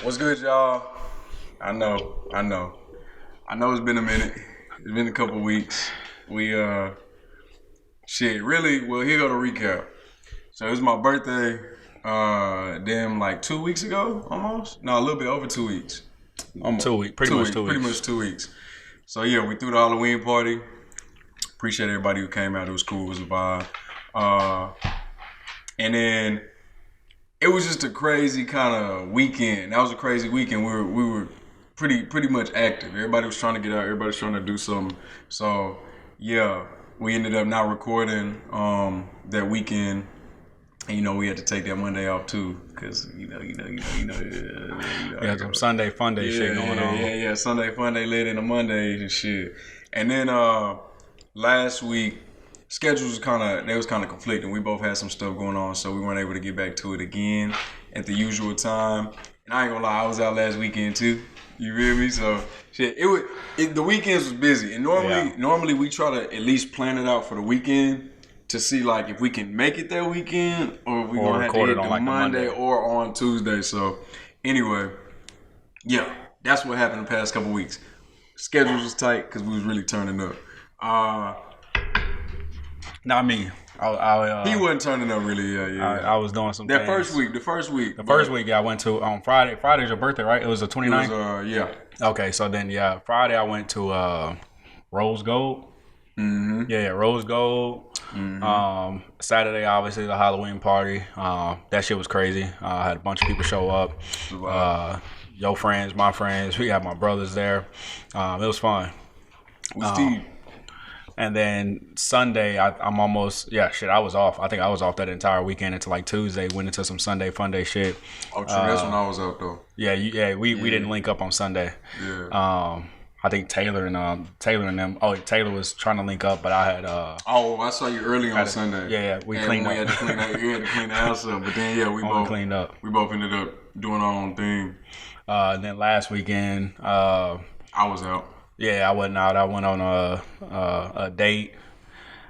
What's good, y'all? I know. It's been a minute. It's been a couple weeks. Really, well, here go the recap. So it was my birthday, like 2 weeks ago, almost? No, a little bit over 2 weeks. Almost. 2 weeks, pretty much 2 weeks. Pretty much 2 weeks. So yeah, we threw the Halloween party. Appreciate everybody who came out. It was cool. It was a vibe. And then it was just a crazy kind of weekend. That was a crazy weekend. We were pretty much active. Everybody was trying to get out. Everybody was trying to do something. So yeah, we ended up not recording that weekend. And we had to take that Monday off too, cause we had some Sunday fun day shit going on. Yeah. Sunday fun day led into Monday and shit. And then last week schedules was kind of conflicting. We both had some stuff going on, so we weren't able to get back to it again at the usual time. And I ain't gonna lie, I was out last weekend too. You feel me? So shit, the weekends was busy, and normally we try to at least plan it out for the weekend to see like if we can make it that weekend or if we gonna have to hit it on Monday or on Tuesday. So anyway, yeah, that's what happened the past couple weeks. Schedules was tight because we was really turning up. Not me. He wasn't turning up really. Yeah. I was doing some things. The first week, I went to on Friday. Friday's your birthday, right? It was the 29th? It was, yeah. Okay, so then Friday I went to Rose Gold. Mm-hmm. Yeah, Rose Gold. Mm-hmm. Saturday, obviously, the Halloween party. That shit was crazy. I had a bunch of people show up. Wow. Your friends, my friends. We had my brothers there. It was fun. Steve. And then Sunday, I was off. I think I was off that entire weekend until like Tuesday. Went into some Sunday fun day shit. Oh, true. That's when I was out though. We didn't link up on Sunday. Yeah. I think Taylor and them. Oh, Taylor was trying to link up, but I had. I saw you early on Sunday. Yeah, we cleaned up. We had to clean the house up, but then we both cleaned up. We both ended up doing our own thing. And then last weekend, I was out. Yeah, I wasn't out. I went on a date.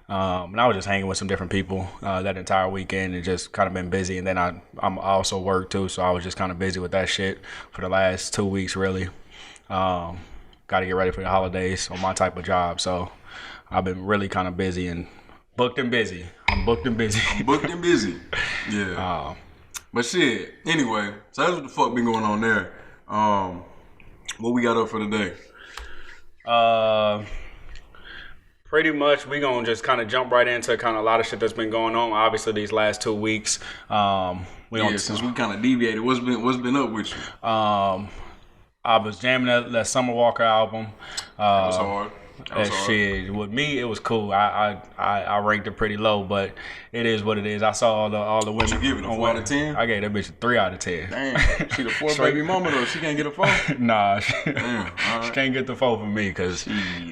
And I was just hanging with some different people that entire weekend and just kind of been busy. And then I'm also work too, so I was just kind of busy with that shit for the last 2 weeks really. Got to get ready for the holidays on my type of job, so I've been really kind of busy and booked and busy. I'm booked and busy. Yeah. But shit. Anyway, so that's what the fuck been going on there. What we got up for today? Pretty much we gonna just kind of jump right into kind of a lot of shit that's been going on. Obviously, these last 2 weeks. Since we kind of deviated, what's been up with you? I was jamming that Summer Walker album. That was hard. Shit, with me, it was cool. I ranked it pretty low, but it is what it is. I saw all the women. What you give it, a 4 out of 10? I gave that bitch a 3 out of 10. Damn, she the 4 baby mama though. She can't get a 4? Nah, Damn, right. She can't get the 4 from me because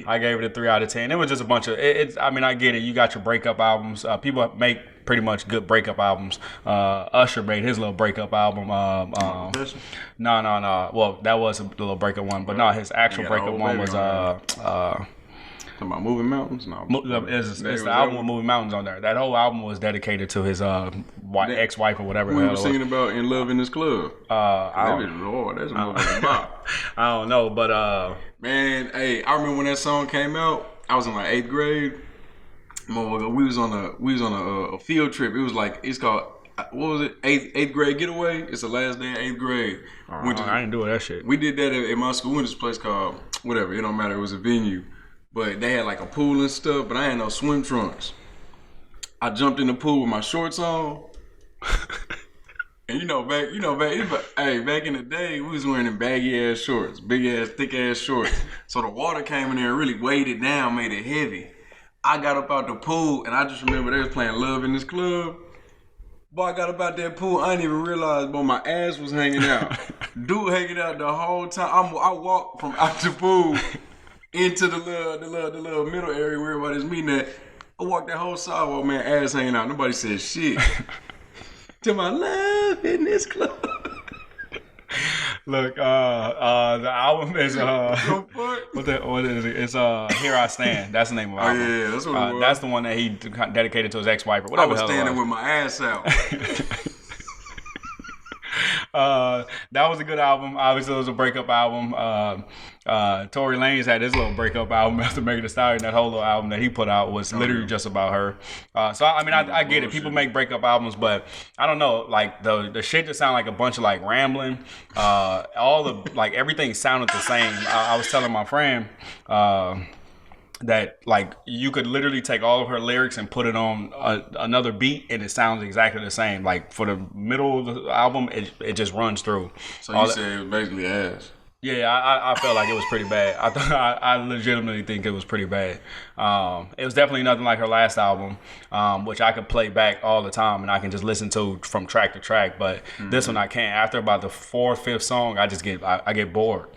I gave it a 3 out of 10. It was just a bunch of I mean, I get it. You got your breakup albums. People make pretty much good breakup albums. Usher made his little breakup album. No. Well, that was a little breakup one, but no, his actual breakup one was Talking about Moving Mountains? No. It's the album with Moving Mountains on there. That whole album was dedicated to his ex-wife or whatever. We were singing about In Love in This Club. That is Lord. That's a motherfucking bop. I don't know, but man, hey, I remember when that song came out. I was in like 8th grade. We was on a field trip. It's called, what was it? Eighth grade getaway. It's the last day of 8th grade. I ain't doing that shit. We did that at my school. We went to this place called whatever. It don't matter. It was a venue. But they had like a pool and stuff, but I had no swim trunks. I jumped in the pool with my shorts on. And back in the day, we was wearing them baggy ass shorts, big ass, thick ass shorts. So the water came in there and really weighed it down, made it heavy. I got up out the pool and I just remember they was playing Love in This Club. Boy, I got up out that pool, I didn't even realize, but my ass was hanging out. Dude hanging out the whole time. I walked from out the pool into the little middle area where everybody's meeting at. I walked that whole sidewalk, man, ass hanging out. Nobody said shit. To my Love in This Club. Look, the album is what is it? It's Here I Stand. That's the name of the album. Yeah, that's what it was. That's the one that he dedicated to his ex-wife or whatever. I was standing with my ass out. That was a good album. Obviously, it was a breakup album. Tory Lanez had his little breakup album after Megan Thee Stallion. That whole little album that he put out was literally just about her. So I mean, I get it. People make breakup albums, but I don't know. Like the shit just sound like a bunch of like rambling. All the like everything sounded the same. I was telling my friend. That like you could literally take all of her lyrics and put it on another beat and it sounds exactly the same. Like for the middle of the album, it just runs through. So you said it was basically ass. Yeah, I felt like it was pretty bad. I legitimately think it was pretty bad. It was definitely nothing like her last album, which I could play back all the time and I can just listen to from track to track. But this one I can't. After about the fourth, fifth song, I just get bored.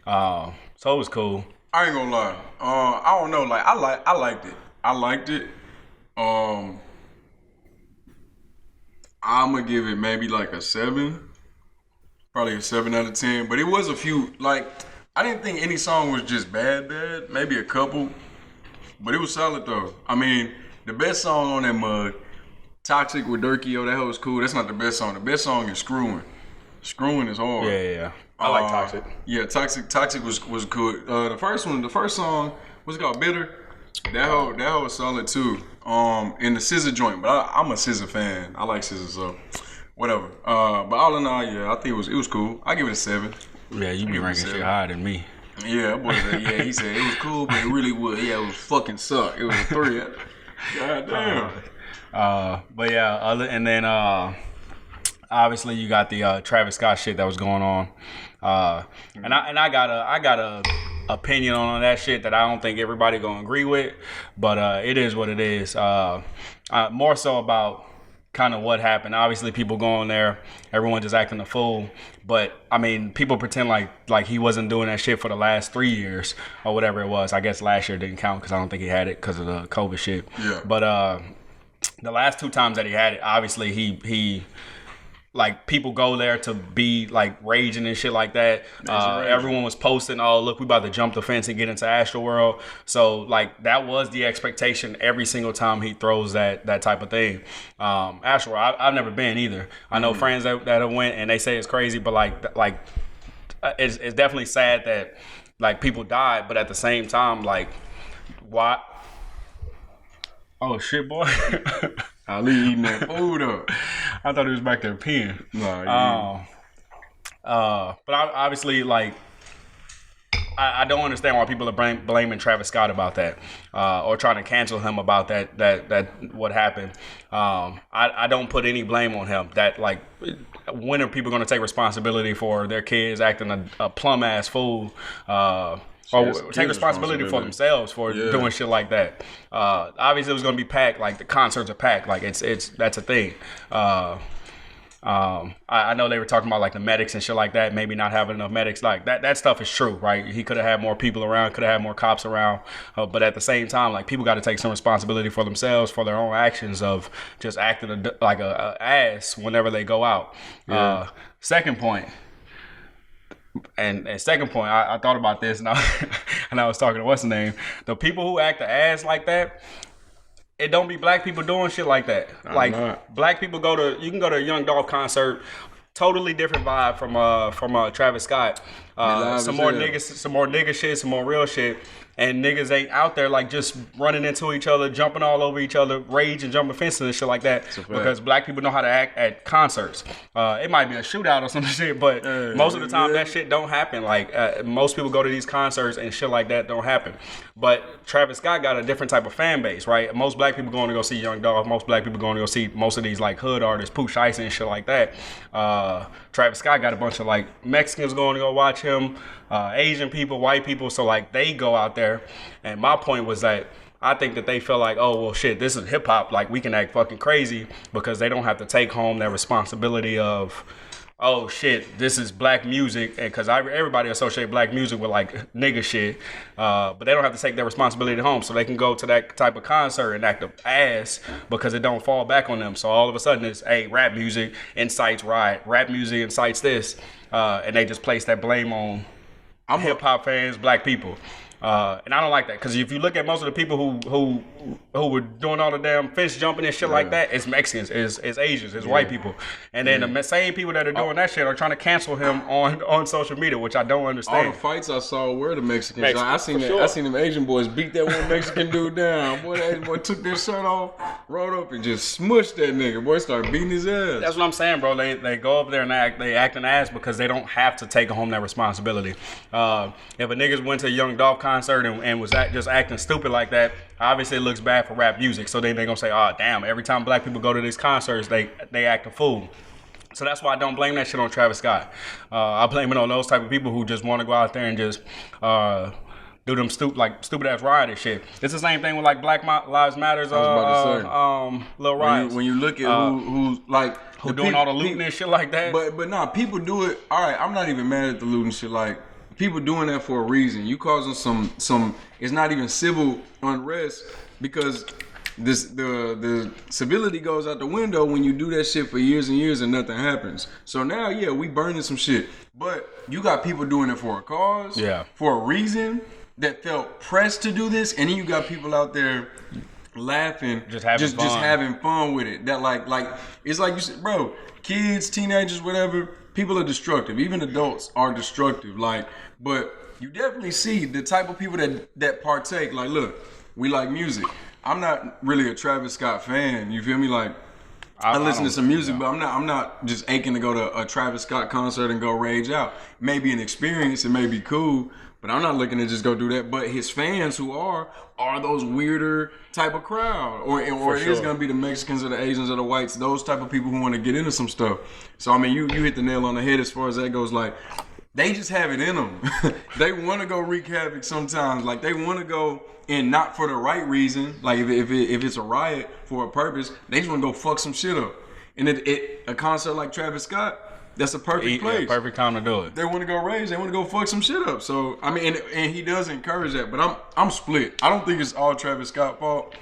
So it was cool. I ain't gonna lie. I don't know. Like I liked it. I liked it. I'm gonna give it maybe like a 7. Probably a 7 out of 10. But it was a few. Like I didn't think any song was just bad. Maybe a couple. But it was solid though. I mean, the best song on that mug, Toxic with Durkio, that was cool. That's not the best song. The best song is Screwing. Screwing is hard. Yeah. I like Toxic. Yeah, Toxic was good. The first song was called Bitter. That whole was solid too. In the SZA joint, but I'm a SZA fan. I like SZA, so whatever. But all in all, yeah, I think it was cool. I give it a 7. Yeah, you be ranking shit higher than me. Yeah, boy, yeah, he said it was cool, but it really was. Yeah, it was fucking suck. It was a 3. God damn. But yeah, and then obviously you got the Travis Scott shit that was going on. And I got a opinion on that shit that I don't think everybody gonna agree with, but it is what it is. More so about kind of what happened. Obviously, people going there, everyone just acting a fool. But I mean, people pretend like he wasn't doing that shit for the last 3 years or whatever it was. I guess last year didn't count because I don't think he had it because of the COVID shit. Yeah. But the last 2 times that he had it, obviously he like people go there to be like raging and shit like that. Everyone was posting, oh look, we about to jump the fence and get into Astroworld. So like that was the expectation every single time he throws that type of thing. Astroworld, I've never been either. I know friends that have went and they say it's crazy, but like it's definitely sad that like people died, but at the same time, like why? Oh shit, boy. Ali eating that food up. I thought he was back there peeing. Nah, but obviously, like, I don't understand why people are blaming Travis Scott about that, or trying to cancel him about that what happened. I don't put any blame on him. That like, when are people going to take responsibility for their kids acting a plum ass fool? Or take responsibility for themselves for doing shit like that. Obviously, it was gonna be packed. Like the concerts are packed. Like it's that's a thing. I know they were talking about like the medics and shit like that. Maybe not having enough medics. Like that stuff is true, right? He could have had more people around. Could have had more cops around. But at the same time, like people got to take some responsibility for themselves for their own actions of just acting like a ass whenever they go out. Yeah. Second point. And second point, I thought about this and I was talking to what's the name? The people who act the ass like that, it don't be black people doing shit like that. Black people you can go to a Young Dolph concert, totally different vibe from Travis Scott. Some more nigga shit, some more real shit. And niggas ain't out there like just running into each other, jumping all over each other, rage and jumping fences and shit like that. Because black people know how to act at concerts. It might be a shootout or some shit, but most of the time that shit don't happen. Like most people go to these concerts and shit like that don't happen. But Travis Scott got a different type of fan base, right? Most black people going to go see Young Dolph. Most black people going to go see most of these like hood artists, Pooh Shiesty and shit like that. Travis Scott got a bunch of like Mexicans going to go watch him, Asian people, white people. So like they go out there. And my point was that I think that they feel like, oh, well, shit, this is hip hop. Like we can act fucking crazy because they don't have to take home that responsibility of, oh shit, this is black music, and because everybody associate black music with like nigga shit, but they don't have to take their responsibility home, so they can go to that type of concert and act a ass because it don't fall back on them. So all of a sudden it's, hey, rap music incites riot, rap music incites this, and they just place that blame on hip hop fans, black people. And I don't like that because if you look at most of the people who were doing all the damn fence jumping and shit like that, it's Mexicans, it's Asians, it's white people. And then the same people that are doing that shit are trying to cancel him on social media, which I don't understand. All the fights I saw were the Mexicans. I seen them Asian boys beat that one Mexican dude down. Boy, that Asian boy took their shirt off, rolled up, and just smushed that nigga. Boy, started beating his ass. That's what I'm saying, bro. They go up there and they act an ass because they don't have to take home that responsibility. If a niggas went to a Young Dolph concert and was just acting stupid like that, obviously it looks bad for rap music. So then they're gonna say, oh damn, every time black people go to these concerts, they act a fool. So that's why I don't blame that shit on Travis Scott. I blame it on those type of people who just want to go out there and just do them stupid ass riot and shit. It's the same thing with like Black Lives Matters. Lil riots. When you look at who doing all the looting and shit like that. But nah, people do it. All right, I'm not even mad at the looting shit. Like people doing that for a reason. You causing some. It's not even civil unrest because the civility goes out the window when you do that shit for years and years and nothing happens. So now, yeah, we burning some shit, but you got people doing it for a cause, for a reason that felt pressed to do this, and then you got people out there laughing, just having fun with it. That like it's like you said, bro, kids, teenagers, whatever. People are destructive. Even adults are destructive. Like, but you definitely see the type of people that partake. Like, look, we like music. I'm not really a Travis Scott fan. You feel me? Like, I listen to some music, but I'm not just aching to go to a Travis Scott concert and go rage out. Maybe an experience, it may be cool, but I'm not looking to just go do that. But his fans who are those weirder type of crowd, or it is gonna be the Mexicans or the Asians or the whites, those type of people who want to get into some stuff. So I mean, you hit the nail on the head as far as that goes. Like, they just have it in them. They want to go wreak havoc sometimes. Like, they want to go, and not for the right reason. Like, if it's a riot for a purpose, they just want to go fuck some shit up. And a concert like Travis Scott, that's a perfect place. Perfect time to do it. They want to go rage. They want to go fuck some shit up. So I mean, and he does encourage that. But I'm split. I don't think it's all Travis Scott's fault.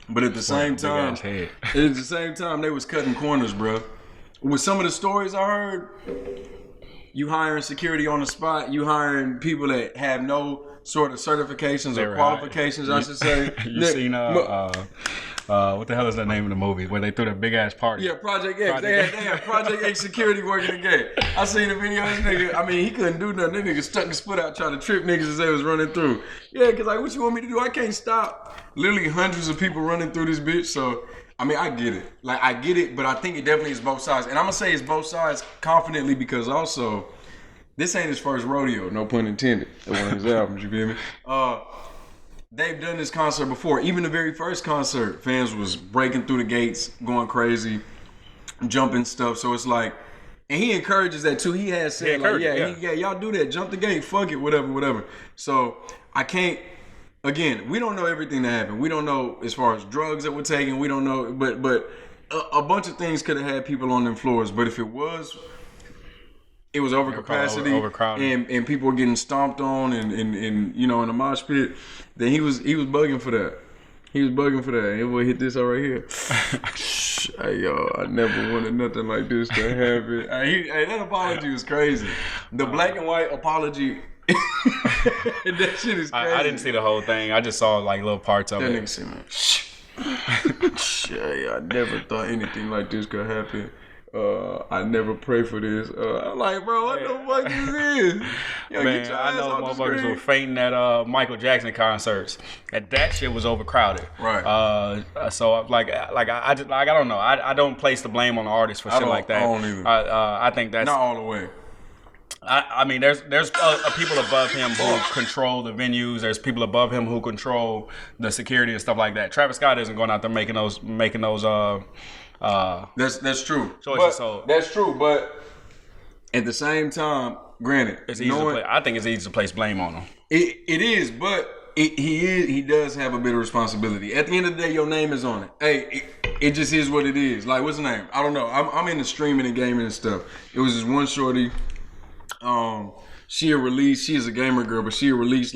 But at the same time, they was cutting corners, bro. With some of the stories I heard, you hiring security on the spot, you hiring people that have no sort of certifications or qualifications, I should say. You seen what the hell is that name of the movie where they threw that big ass party? Yeah, Project X. They had Project X security working the gate. I seen the video of this nigga. I mean, he couldn't do nothing. That nigga stuck his foot out trying to trip niggas as they was running through. Yeah, because like, what you want me to do? I can't stop. Literally hundreds of people running through this bitch. So, I mean, I get it. Like, I get it, but I think it definitely is both sides. And I'm going to say it's both sides confidently because also, this ain't his first rodeo, no pun intended. One of his albums, you feel me? They've done this concert before. Even the very first concert, fans was breaking through the gates, going crazy, jumping stuff. So it's like, and he encourages that too. He has said, y'all do that, jump the gate, fuck it, whatever. So I can't. Again, we don't know everything that happened. We don't know as far as drugs that were taken. We don't know, but a bunch of things could have had people on them floors. But if it was over capacity, and people were getting stomped on, and you know, in the mosh pit, then he was bugging for that. He was bugging for that. And we'll hit this right here. Hey, yo, I never wanted nothing like this to happen. Hey, that apology was crazy. The black and white apology. That shit is crazy. I didn't see the whole thing. I just saw like little parts of it. That nigga said, man, I never thought anything like this could happen. I never pray for this. I'm like, bro, what the fuck is this? Yo, man, I know motherfuckers were fainting at Michael Jackson concerts, and that shit was overcrowded. Right. So I don't know. I don't place the blame on the artist for shit like that. I don't either. I think that's not all the way. I mean, there's people above him who control the venues. There's people above him who control the security and stuff like that. Travis Scott isn't going out there making those. That's true. So that's true, but at the same time, granted, it's easy I think it's easy to place blame on him. It is, but he does have a bit of responsibility. At the end of the day, your name is on it. Hey, it just is what it is. Like, what's the name? I don't know. I'm into streaming and gaming and stuff. It was this one shorty. She is a gamer girl, but she released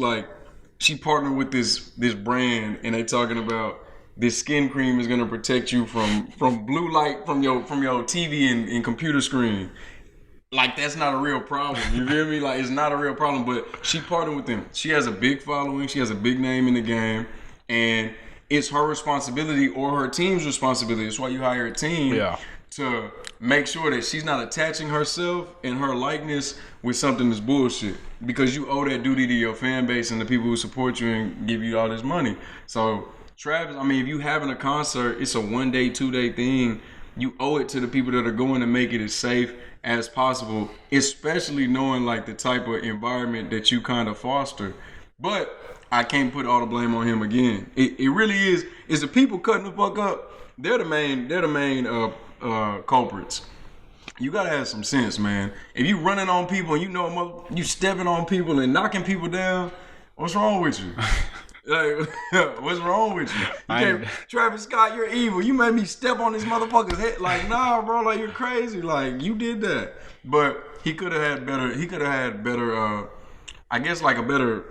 she partnered with this brand, and they talking about this skin cream is gonna protect you from blue light from your TV and computer screen. Like, that's not a real problem. You feel me? Like, it's not a real problem. But she partnered with them. She has a big following. She has a big name in the game, and it's her responsibility or her team's responsibility. That's why you hire a team to make sure that she's not attaching herself and her likeness with something that's bullshit. Because you owe that duty to your fan base and the people who support you and give you all this money. So Travis, I mean, if you having a concert, it's a 1 day, 2 day thing. You owe it to the people that are going to make it as safe as possible, especially knowing like the type of environment that you kind of foster. But I can't put all the blame on him again. It really is. Is the people cutting the fuck up? They're the main culprits. You gotta have some sense, man. If you running on people and you know you stepping on people and knocking people down, what's wrong with you? Like, what's wrong with you? Travis Scott, you're evil. You made me step on this motherfucker's head. Like, nah, bro, like you're crazy. Like, you did that. But he could have had better. I guess like a better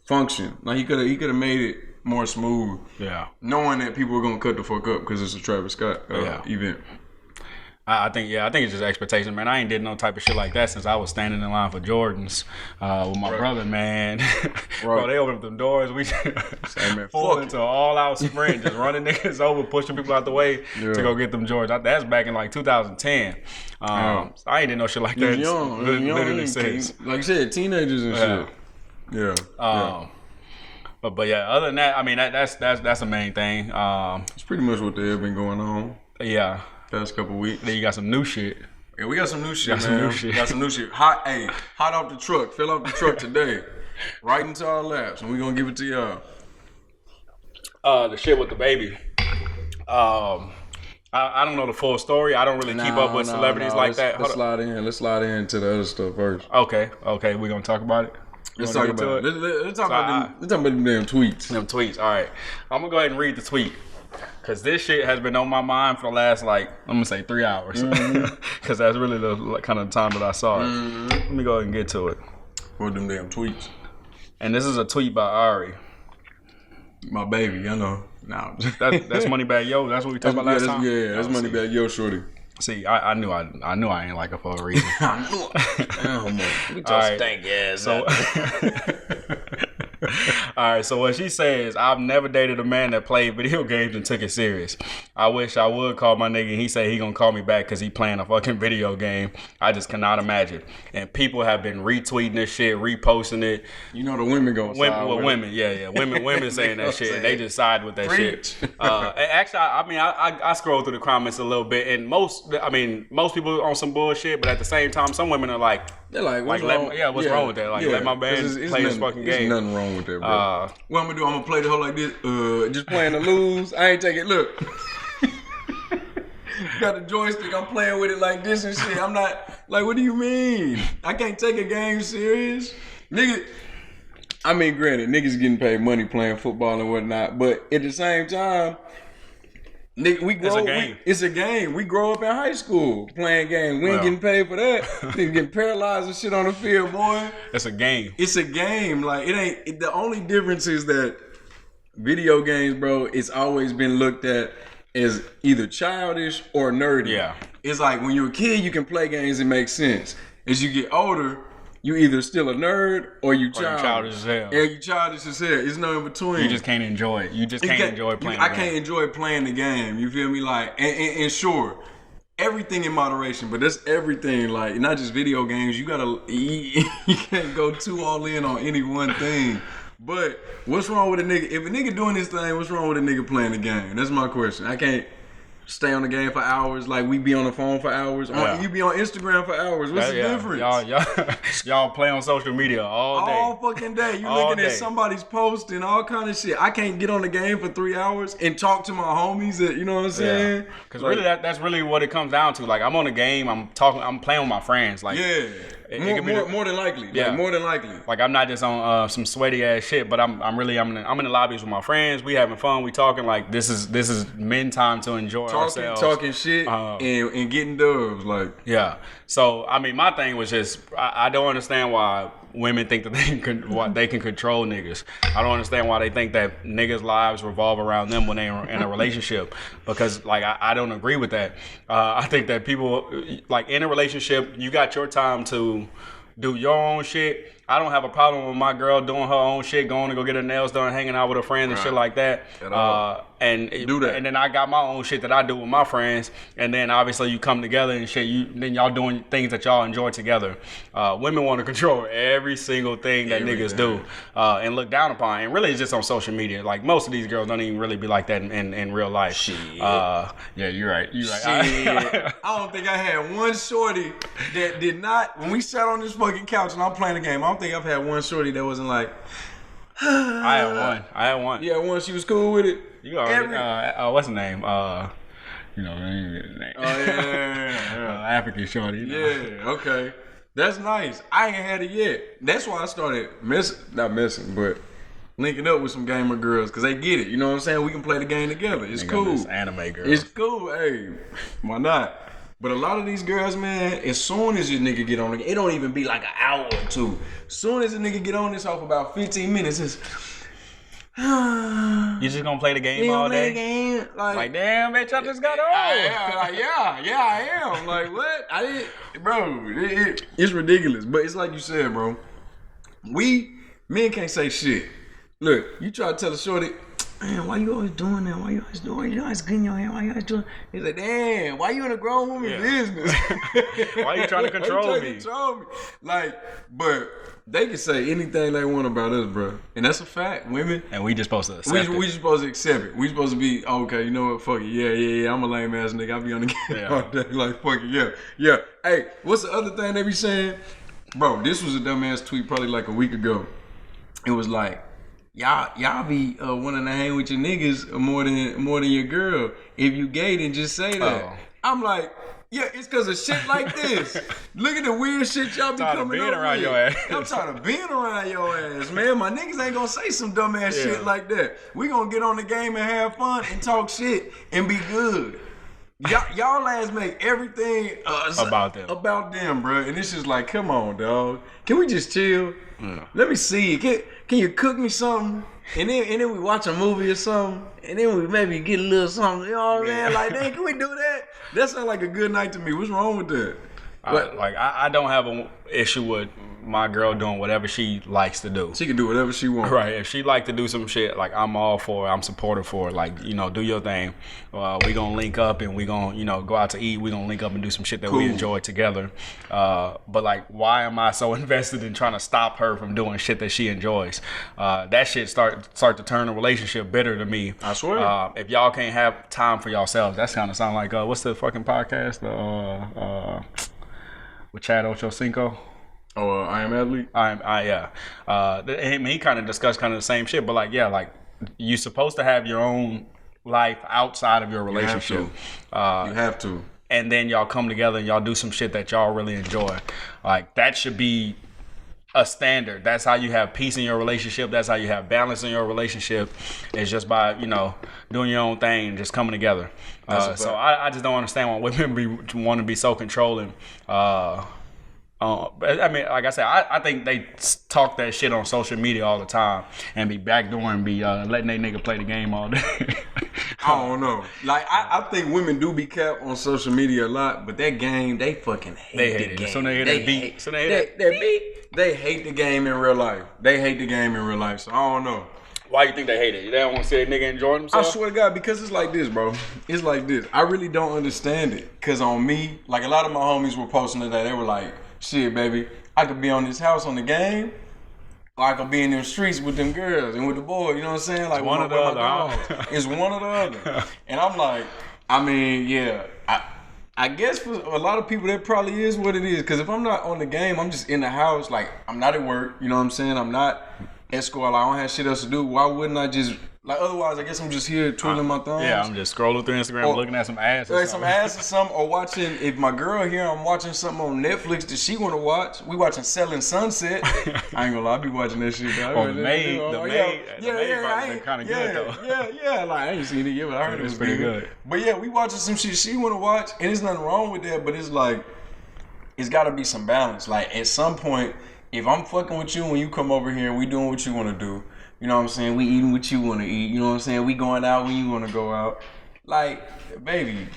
function. Like he could have made it more smooth. Yeah. Knowing that people were gonna cut the fuck up because it's a Travis Scott event. I think it's just expectation, man. I ain't did no type of shit like that since I was standing in line for Jordans with my brother, man. Bro, they opened up them doors. We pulled into an all-out sprint, just running niggas over, pushing people out the way to go get them Jordans. That's back in like 2010. So I ain't did no shit like that. Literally since. Like you said, teenagers and shit. Yeah. But yeah, other than that, I mean that's the main thing. It's pretty much what they have been going on. Yeah. Past couple weeks. Then you got some new shit. Yeah, we got some new shit, man. Got some new shit. Hot off the truck. Fill off the truck today. Right into our laps, and we gonna give it to y'all. The shit with the baby. I don't know the full story. I don't really keep up with celebrities like that. Let's slide into the other stuff first. Okay. We gonna talk about it. Let's talk about it. Let's talk about them damn tweets. Them tweets. All right. I'm gonna go ahead and read the tweet. Cause this shit has been on my mind for the last I'm gonna say 3 hours. Cause that's really the kind of time that I saw it. Let me go ahead and get to it. What them damn tweets? And this is a tweet by Ari. My baby, I know. Nah, that's Moneybag Yo. That's what we talked about last time. Yeah, that's Moneybag Yo, shorty. See, I knew I ain't like her for a reason. I knew it. Damn, man. Look at your stank ass. So. All right, so what she says, I've never dated a man that played video games and took it serious. I wish I would call my nigga and he say he gonna call me back because he playing a fucking video game. I just cannot imagine. And people have been retweeting this shit, reposting it. You know the women gonna side with women, yeah. Women saying that shit and they just side with that shit. Actually, I scroll through the comments a little bit and most people on some bullshit, but at the same time, some women are like, they're like, what's wrong with that? Like, let my man play his fucking game. There's nothing wrong with that, bro. What I'm gonna do? I'm gonna play the whole like this. Just playing to lose. I ain't taking. Look, got the joystick. I'm playing with it like this and shit. I'm not like. What do you mean? I can't take a game serious, nigga. I mean, granted, niggas getting paid money playing football and whatnot, but at the same time. Nigga, it's a game. We grow up in high school playing games. We ain't getting paid for that. Nigga getting paralyzed and shit on the field, boy. It's a game. It's a game. Like the only difference is that video games, bro, it's always been looked at as either childish or nerdy. Yeah. It's like when you're a kid, you can play games and make sense. As you get older, you either still a nerd or you childish as hell. Yeah, you childish as hell. It's no in between. You just can't enjoy it. You just can't enjoy playing I can't enjoy playing the game. You feel me? Like, and sure, everything in moderation, but that's everything. Like, not just video games. You can't go too all in on any one thing. But what's wrong with a nigga? If a nigga doing this thing, what's wrong with a nigga playing the game? That's my question. I can't stay on the game for hours like we be on the phone for hours. Yeah. You be on Instagram for hours. What's the difference? Y'all play on social media all day. All fucking day. You looking at somebody's post and all kind of shit. I can't get on the game for 3 hours and talk to my homies. You know what I'm saying? Because really, that's really what it comes down to. Like, I'm on the game. I'm playing with my friends. Like, yeah. More than likely. Yeah. Like, more than likely. Like, I'm not just on some sweaty ass shit, but I'm in the lobbies with my friends. We having fun. We talking. Like, this is men time to enjoy ourselves. Talking shit and getting dubs. Like, yeah. So I mean, my thing was just I don't understand why women think that they can control niggas. I don't understand why they think that niggas' lives revolve around them when they're in a relationship. Because like I don't agree with that. I think that people like in a relationship, you got your time to do your own shit. I don't have a problem with my girl doing her own shit, going to go get her nails done, hanging out with her friends and shit like that. And do that. And then I got my own shit that I do with my friends. And then obviously you come together and shit. Then y'all doing things that y'all enjoy together. Women want to control every single thing that niggas do and look down upon. And really, it's just on social media. Like most of these girls don't even really be like that in real life. Shit. Yeah, you're right. You're right. Shit. I don't think I had one shorty that did not. When we sat on this fucking couch and I'm playing the game, I don't think I've had one shorty that wasn't like. I had one. Yeah, one. She was cool with it. You already, what's her name? Name. Oh yeah. African shorty. Yeah. Okay. That's nice. I ain't had it yet. That's why I started not messing, but linking up with some gamer girls because they get it. You know what I'm saying? We can play the game together. It's cool. Anime girls. It's cool. Hey, why not? But a lot of these girls, man, as soon as this nigga get on the game, it don't even be like an hour or two. As soon as the nigga get on this off about 15 minutes, it's you just gonna play the game all day? Like, damn, bitch, I just got on. Yeah, I am. Like, what? It's ridiculous. But it's like you said, bro. Men can't say shit. Look, you try to tell a shorty, man, why you always doing that? Why you always doing it? You always getting your hair? Why you always doing it? He's like, damn, why you in a grown woman business? Why you trying to control me? Like, but they can say anything they want about us, bro. And that's a fact. Women. And we just supposed to accept it. We just supposed to accept it. We supposed to be, okay, you know what? Fuck it. Yeah. I'm a lame ass nigga. I be on the game all day. Like, fuck it. Yeah. Hey, what's the other thing they be saying? Bro, this was a dumbass tweet probably like a week ago. It was like, y'all be wanting to hang with your niggas more than your girl. If you gay, then just say that. Oh. I'm like, yeah, it's because of shit like this. Look at the weird shit y'all be coming up around with. Your ass. I'm tired of being around your ass, man. My niggas ain't gonna say some dumbass shit like that. We gonna get on the game and have fun and talk shit and be good. Y'all ass make everything about them, bro. And it's just like, come on, dog. Can we just chill? Yeah. Let me see. Can you cook me something? And then we watch a movie or something, and then we maybe get a little something. You know what I'm saying? Like, dang, can we do that? That sounds like a good night to me. What's wrong with that? I don't have an issue with my girl doing whatever she likes to do. She can do whatever she wants. Right. If she like to do some shit, like, I'm all for it. I'm supportive for it. Like, do your thing. We gonna link up and we gonna, go out to eat. We gonna link up and do some shit that we enjoy together. But like, why am I so invested in trying to stop her from doing shit that she enjoys? That shit start to turn a relationship bitter to me. I swear. If y'all can't have time for yourselves, that's kind of sound like what's the fucking podcast? With Chad Ochocinco. Oh, I Am Athlete? He kind of discussed kind of the same shit, but like you're supposed to have your own life outside of your relationship. You have to. And then y'all come together and y'all do some shit that y'all really enjoy. Like, that should be a standard. That's how you have peace in your relationship. That's how you have balance in your relationship. It's just by, doing your own thing and just coming together. So I just don't understand why women want to be so controlling. I mean, like I said, I think they talk that shit on social media all the time and be backdooring and be letting they nigga play the game all day. I don't know. Like, I think women do be capped on social media a lot, but that game, they fucking hate the game. So they hear that beat. So they hear that beat. They hate the game in real life. So I don't know. Why you think they hate it? They don't want to see a nigga enjoy himself? I swear to God, because it's like this, bro. It's like this. I really don't understand it. Because on me, like, a lot of my homies were posting today. They were like, shit, baby, I could be on this house on the game, or I could be in them streets with them girls and with the boys. You know what I'm saying? Like, one or the other. It's one or the other. And I'm like, I mean, yeah. I guess for a lot of people, that probably is what it is. Because if I'm not on the game, I'm just in the house. Like, I'm not at work. You know what I'm saying? I'm not at school. I don't have shit else to do. Why wouldn't I just... Like, otherwise, I guess I'm just here twiddling my thumbs. Yeah, I'm just scrolling through Instagram, or looking at some ass or something. Some ass or something, or watching, if my girl here, I'm watching something on Netflix that she want to watch. We watching Selling Sunset. I ain't gonna lie, I be watching that shit. Oh, The Maid kind of good, though. Yeah, like, I ain't seen it yet, but I heard it was pretty good. But yeah, we watching some shit she want to watch, and there's nothing wrong with that, but it's like, it's gotta be some balance. Like, at some point, if I'm fucking with you when you come over here and we doing what you want to do, you know what I'm saying? We eating what you want to eat. You know what I'm saying? We going out when you want to go out. Like, baby,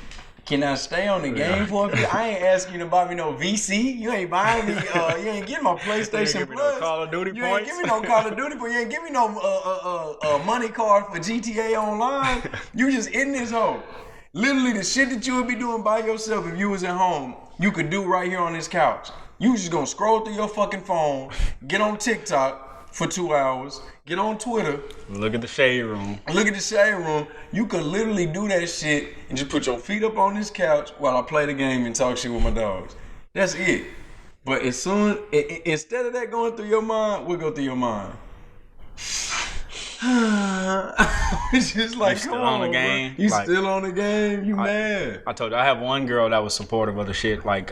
Can I stay on the game for a few? I ain't asking you to buy me no VC. You ain't buying me. You ain't getting my PlayStation Plus. No Call of Duty you points. ain't give me no Call of Duty, but you ain't give me no money card for GTA Online. You just in this hole. Literally, the shit that you would be doing by yourself if you was at home, you could do right here on this couch. You just gonna scroll through your fucking phone, get on TikTok for 2 hours, get on Twitter. Look at the shade room. Look at the shade room. You could literally do that shit and just put your feet up on this couch while I play the game and talk shit with my dogs. That's it. But as soon, instead of that going through your mind, we'll go through your mind. It's just like, you still on the game? Bro. You like, still on the game? You mad? I told you, I have one girl that was supportive of the shit. Like,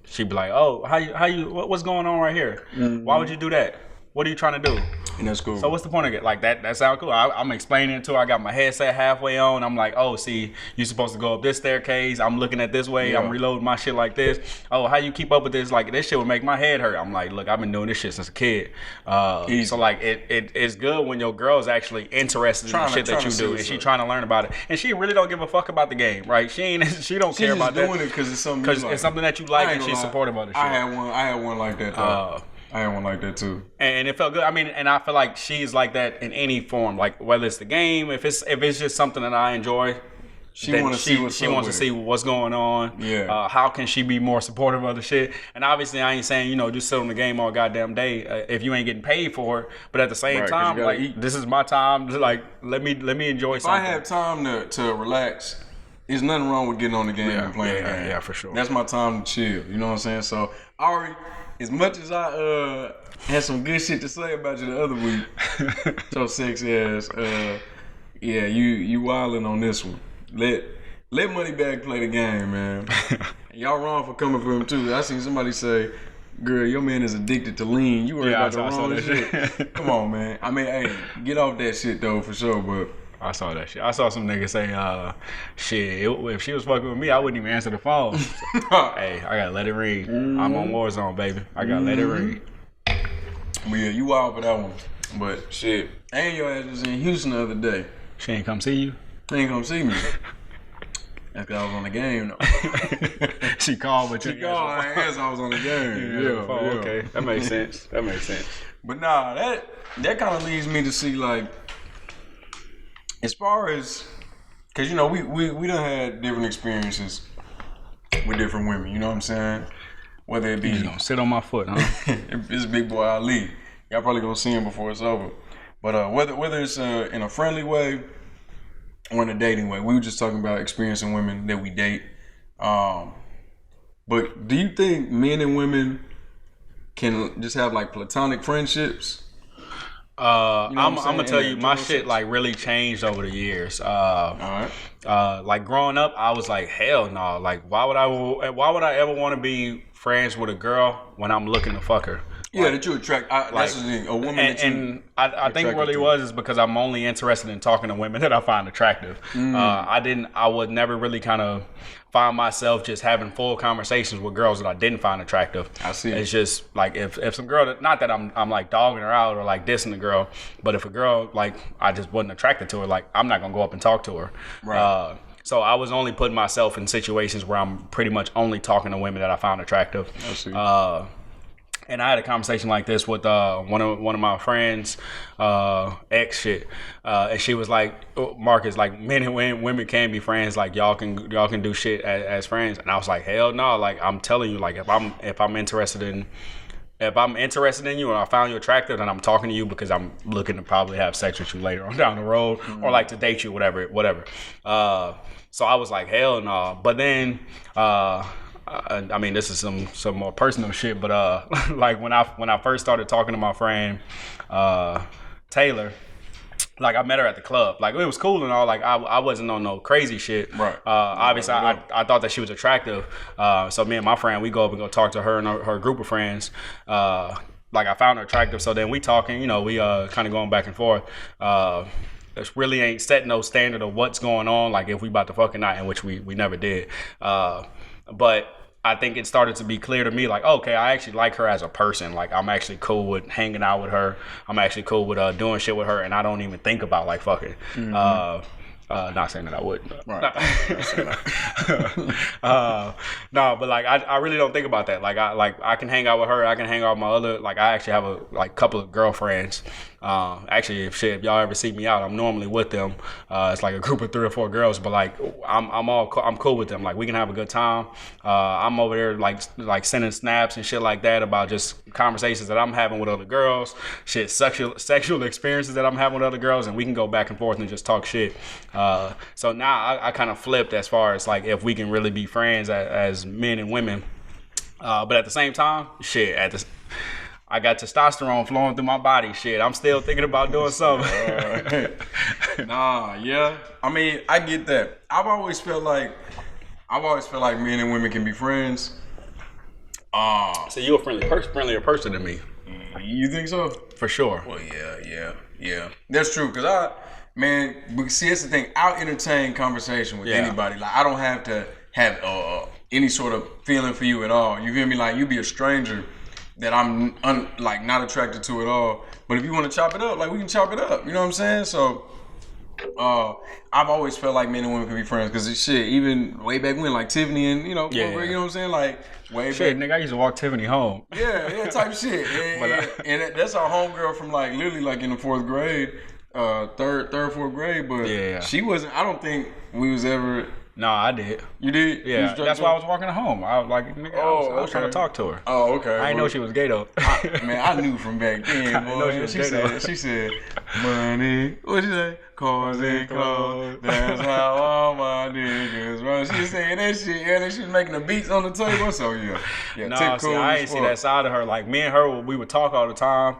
she'd be like, "Oh, how you? What's going on right here? Mm-hmm. Why would you do that? What are you trying to do?" And that's cool. So what's the point of it? Like that sounds cool. I'm explaining it to her. I got my headset halfway on. I'm like, oh, see, you're supposed to go up this staircase. I'm looking at this way. Yeah. I'm reloading my shit like this. Oh, how you keep up with this? Like, this shit would make my head hurt. I'm like, look, I've been doing this shit since a kid. So like, it's good when your girl's actually interested in the shit that you do, and she trying to learn about it. And she really don't give a fuck about the game, right? She don't care about that. She's doing it because it's something you like. It's something that you like, and she's supportive of the shit. I had one like that though. I had one like that too, and it felt good. I mean, and I feel like she's like that in any form, like whether it's the game, if it's just something that I enjoy, she wants to see what's going on. Yeah. How can she be more supportive of the shit? And obviously, I ain't saying just sit on the game all goddamn day if you ain't getting paid for it. But at the same time, like eat. This is my time. Like let me enjoy something. If I have time to relax, there's nothing wrong with getting on the game and playing the game. Yeah, for sure. That's my time to chill. You know what I'm saying? So Ari, as much as I had some good shit to say about you the other week, so sexy ass, yeah, you wildin' on this one. Let Moneybag play the game, man. Y'all wrong for coming for him too. I seen somebody say, "Girl, your man is addicted to lean." You worried about the wrong shit. Come on, man. I mean, hey, get off that shit though for sure, but. I saw that shit. I saw some niggas say, if she was fucking with me, I wouldn't even answer the phone. Hey, I gotta let it ring. Mm-hmm. I'm on Warzone, baby. I gotta let it ring. But yeah, you wild for that one. But shit, and your ass was in Houston the other day. She ain't come see you? She ain't come see me. That's because I was on the game, though. She called, but you She called, I ain't answer, I was on the game. Yeah. Okay, that makes sense. But nah, that kind of leads me to see, like, as far as, because, we done had different experiences with different women, you know what I'm saying? Whether it be... You gonna sit on my foot, huh? It's Big Boy Ali. Y'all probably gonna see him before it's over. But whether it's in a friendly way or in a dating way, we were just talking about experiencing women that we date. But do you think men and women can just have, like, platonic friendships? I'm gonna tell you, my shit like really changed over the years. Alright. Like growing up, I was like, hell no. Like, why would I ever want to be friends with a girl when I'm looking to fuck her? Yeah, like, that you attract. That's the thing, a woman and I think what it was is because I'm only interested in talking to women that I find attractive. I would never really kind of find myself just having full conversations with girls that I didn't find attractive. I see. It's just like if some girl not that I'm like dogging her out or like dissing the girl, but if a girl like I just wasn't attracted to her, like I'm not gonna go up and talk to her. Right. So I was only putting myself in situations where I'm pretty much only talking to women that I found attractive. I see. And I had a conversation like this with one of my friends, ex shit, and she was like, "Marcus, like men and women can be friends. Like y'all can do shit as friends." And I was like, "Hell no! Like I'm telling you, like if I'm interested in you and I found you attractive, then I'm talking to you because I'm looking to probably have sex with you later on down the road or like to date you, whatever." So I was like, "Hell no!" But then. I mean, this is some more personal shit, but like when I first started talking to my friend Taylor, like I met her at the club. Like it was cool and all. Like I wasn't on no crazy shit. Right. Obviously, I thought that she was attractive. So me and my friend, we go up and go talk to her and her group of friends. Like I found her attractive. So then we talking. We kind of going back and forth. It really ain't set no standard of what's going on. Like if we about to fuck or not, in which we never did. But I think it started to be clear to me, like, okay, I actually like her as a person. Like, I'm actually cool with hanging out with her. I'm actually cool with doing shit with her, and I don't even think about, like, fucking. Not saying that I would. Right. No, but like I really don't think about that. Like I can hang out with her. I can hang out with my other. Like I actually have a couple of girlfriends. Actually, if y'all ever see me out, I'm normally with them. It's like a group of 3 or 4 girls, but like I'm cool with them. Like we can have a good time. I'm over there like sending snaps and shit like that about just conversations that I'm having with other girls, shit, sexual experiences that I'm having with other girls, and we can go back and forth and just talk shit. So now I kind of flipped as far as like if we can really be friends as men and women. But at the same time, shit, I got testosterone flowing through my body. Shit, I'm still thinking about doing something. Nah, yeah. I mean, I get that. I've always felt like men and women can be friends. So you're a friendlier person than me. You think so? For sure. Well, yeah. That's true. Cause see, that's the thing. I'll entertain conversation with anybody. Like, I don't have to have any sort of feeling for you at all. You feel me? Like, you be a stranger that I'm not attracted to at all. But if you want to chop it up, like, we can chop it up. You know what I'm saying? So, I've always felt like men and women can be friends because shit, even way back when, like Tiffany and you know what I'm saying, like way shit, back. Nigga, I used to walk Tiffany home. Yeah, type shit. And that's our homegirl from like literally like in the 4th grade, third, 4th grade. But she wasn't. I don't think we was ever. No, I did. You did? Yeah, that's why I was walking her home. I was like, nigga, I was trying to talk to her. Oh, okay. I didn't know she was gay though. I knew from back then, boy. She said, money. What'd she say? Cars and clothes. That's how all my niggas run. She was saying that shit, and then she was making the beats on the table. So yeah. No, see, I ain't see that side of her. Like me and her, we would talk all the time.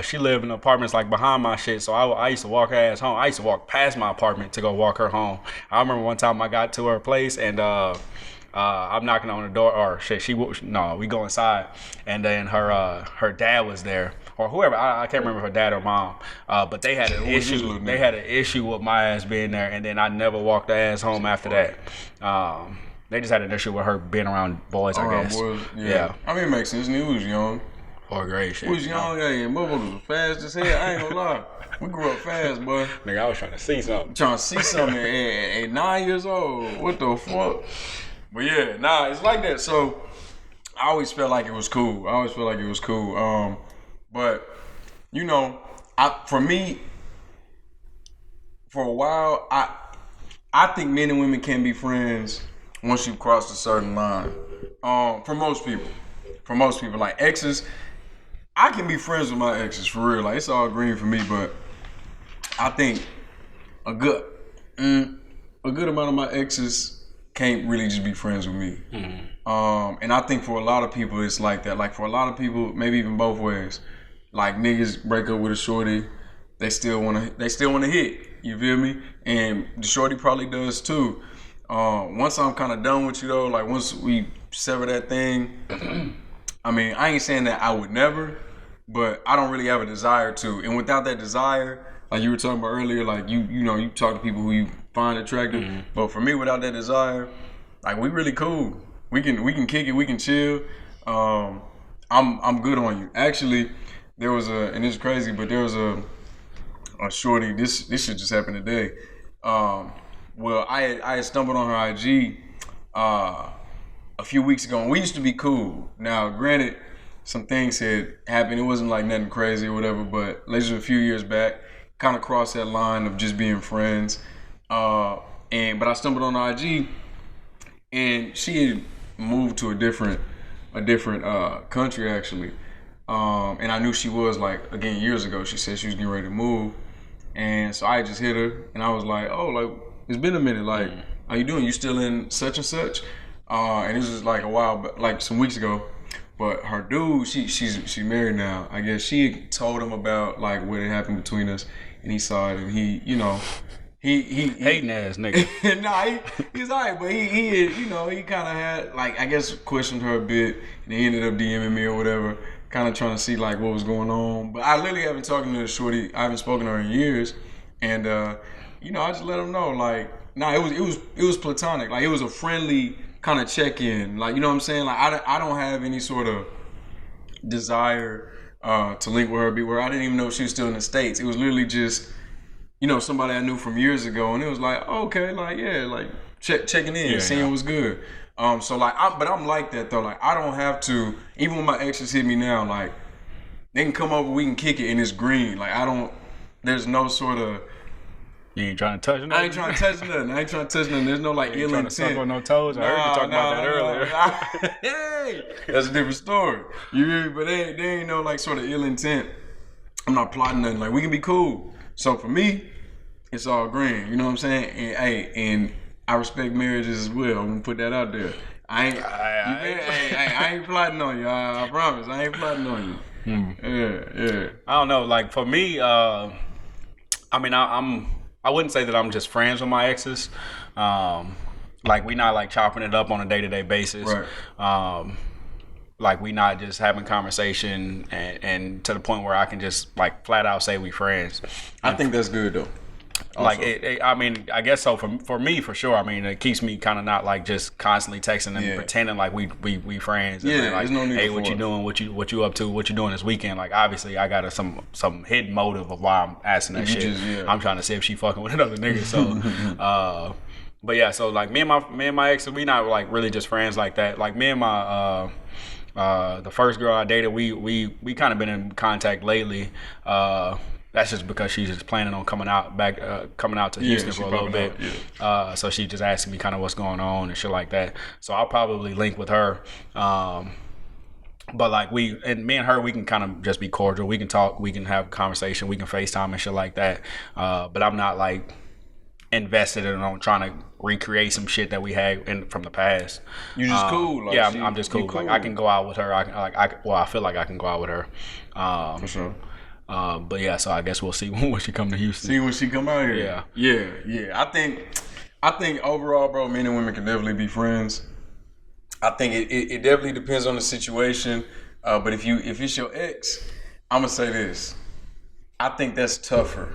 She lived in apartments like behind my shit, so I used to walk her ass home. I used to walk past my apartment to go walk her home. I remember one time I got to her place and I'm knocking on the door, or shit, we go inside, and then her dad was there, or whoever, I can't remember if her dad or mom, but they had an issue. They had an issue with my ass being there, and then I never walked her ass home after that. They just had an issue with her being around boys, I guess. Boys, yeah. I mean, it makes sense. He was young. 4th grade shit. We was young, and motherfuckers was fast as hell. I ain't gonna lie. We grew up fast, boy. Nigga, I was trying to see something. At 9 years old. What the fuck? But yeah, nah, it's like that. So I always felt like it was cool. But you know, for me, for a while, I think men and women can be friends once you've crossed a certain line. For most people, like exes, I can be friends with my exes for real. Like it's all green for me, but I think a good amount of my exes can't really just be friends with me. Mm-hmm. And I think for a lot of people it's like that. Like for a lot of people, maybe even both ways. Like niggas break up with a shorty, they still wanna hit. You feel me? And the shorty probably does too. Once I'm kind of done with you though, like once we sever that thing, I mean, I ain't saying that I would never, but I don't really have a desire to. And without that desire, like you were talking about earlier, like you talk to people who you find attractive. Mm-hmm. But for me, without that desire, like we really cool. We can kick it. We can chill. I'm good on you. Actually, there was and it's crazy, but there was a shorty. This shit just happened today. Well, I had stumbled on her IG a few weeks ago, and we used to be cool. Now, granted, some things had happened. It wasn't like nothing crazy or whatever, but just a few years back, kind of crossed that line of just being friends. But I stumbled on her IG, and she had moved to a different country actually. And I knew she was like, again, years ago. She said she was getting ready to move, and so I just hit her, and I was like, oh, like it's been a minute. Like, how you doing? You still in such and such? And this was like a while, but like some weeks ago. But her dude, she's married now. I guess she told him about like what had happened between us, and he saw it, and he hating ass nigga. Nah, he's alright, but he kind of had like, I guess, questioned her a bit, and he ended up DMing me or whatever, kind of trying to see like what was going on. But I literally haven't talked to the shorty. I haven't spoken to her in years, and I just let him know like, nah, it was platonic. Like it was a friendly kind of check-in. Like, you know what I'm saying? Like I don't have any sort of desire to link with her, where I didn't even know she was still in the States. It was literally just, somebody I knew from years ago, and it was like, okay, like like checking in, seeing what's good. So like, but I'm like that though. Like I don't have to. Even when my exes hit me now, like they can come over, we can kick it, and it's green. Like I don't. There's no sort of. You ain't trying to touch nothing? I ain't trying to touch nothing. There's no like ill intent. Suck on no toes. I heard you talk about that earlier. Hey, that's a different story. You hear me? But there ain't no like sort of ill intent. I'm not plotting nothing. Like we can be cool. So for me, it's all green. You know what I'm saying? And and I respect marriages as well. I'm gonna put that out there. I ain't plotting on you. I promise. I ain't plotting on you. Yeah. I don't know. Like for me, I mean, I wouldn't say that I'm just friends with my exes. Like we not like chopping it up on a day-to-day basis. Right. Like we not just having conversation and to the point where I can just like flat out say we friends. I think that's good though. Also. Like I mean, I guess so for me for sure. I mean, it keeps me kind of not like just constantly texting and pretending like we friends. And like, there's no need hey, for what you it. doing? What you up to? What you doing this weekend? Like obviously, I got some hidden motive of why I'm asking that shit. I'm trying to see if she fucking with another nigga. So, but yeah, so like me and my ex, we not like really just friends like that. Like me and my the first girl I dated, we kind of been in contact lately. That's just because she's just planning on coming out to Houston for a little bit. So she just asking me kind of what's going on and shit like that. So I'll probably link with her. But like me and her, we can kind of just be cordial. We can talk, we can have a conversation, we can FaceTime and shit like that. But I'm not like invested in trying to recreate some shit that we had from the past. You just cool. Like yeah, I'm just cool. Like I can go out with her. I feel like I can go out with her. For sure. But yeah, so I guess we'll see when she come to Houston. See when she come out here. Yeah. I think overall, bro, men and women can definitely be friends. I think it definitely depends on the situation. But if it's your ex, I'm gonna say this. I think that's tougher.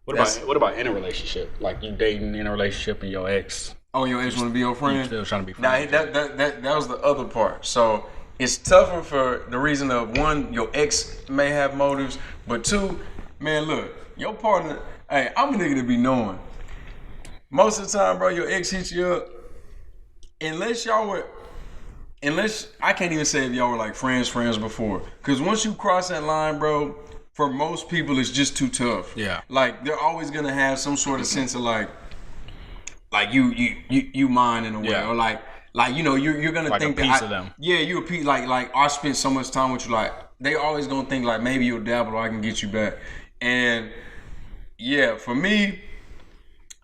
What about in a relationship? Like you dating in a relationship and your ex. Oh, your ex want to be your friend? Still trying to be friends. Nah, that was the other part. So it's tougher for the reason of one, your ex may have motives, but two, man, look, your partner. Hey, I'm a nigga to be knowing. Most of the time, bro, your ex hits you up. Unless I can't even say if y'all were like friends before, because once you cross that line, bro, for most people it's just too tough. Yeah. Like they're always gonna have some sort of sense of like you mine in a way, or like you're gonna like think a piece of them. Yeah, you a piece. Like I spent so much time with you. Like they always gonna think like maybe you'll dabble or I can get you back. And yeah, for me,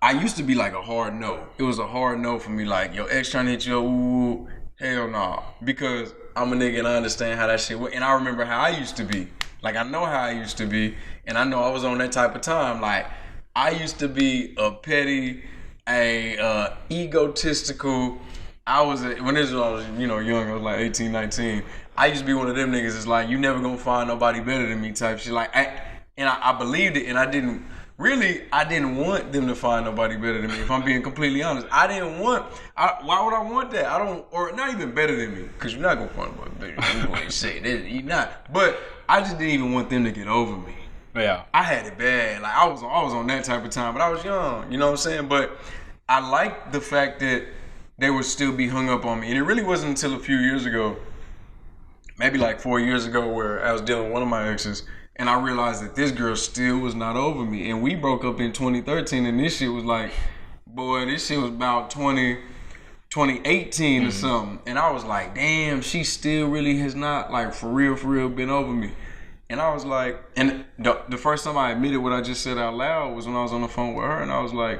I used to be like a hard no. It was a hard no for me. Like your ex trying to hit you, ooh, hell no, because I'm a nigga and I understand how that shit went. And I remember how I used to be. Like I know how I used to be, and I know I was on that type of time. Like I used to be a petty, egotistical. I was when I was young. I was like 18, 19. I used to be one of them niggas. It's like you never gonna find nobody better than me type shit. Like I believed it, and I didn't want them to find nobody better than me. If I'm being completely honest, why would I want that? Or not even better than me, because you're not gonna find nobody better than me. You're gonna say that you're not. But I just didn't even want them to get over me. Yeah, I had it bad. Like I was on that type of time, but I was young. You know what I'm saying? But I liked the fact that they would still be hung up on me, and it really wasn't until a few years ago, maybe like 4 years ago, where I was dealing with one of my exes. And I realized that this girl still was not over me. And we broke up in 2013, and this shit was like, boy, this shit was about 2018 or something. And I was like, damn, she still really has not, like, for real been over me. And I was like, and the first time I admitted what I just said out loud was when I was on the phone with her. And I was like,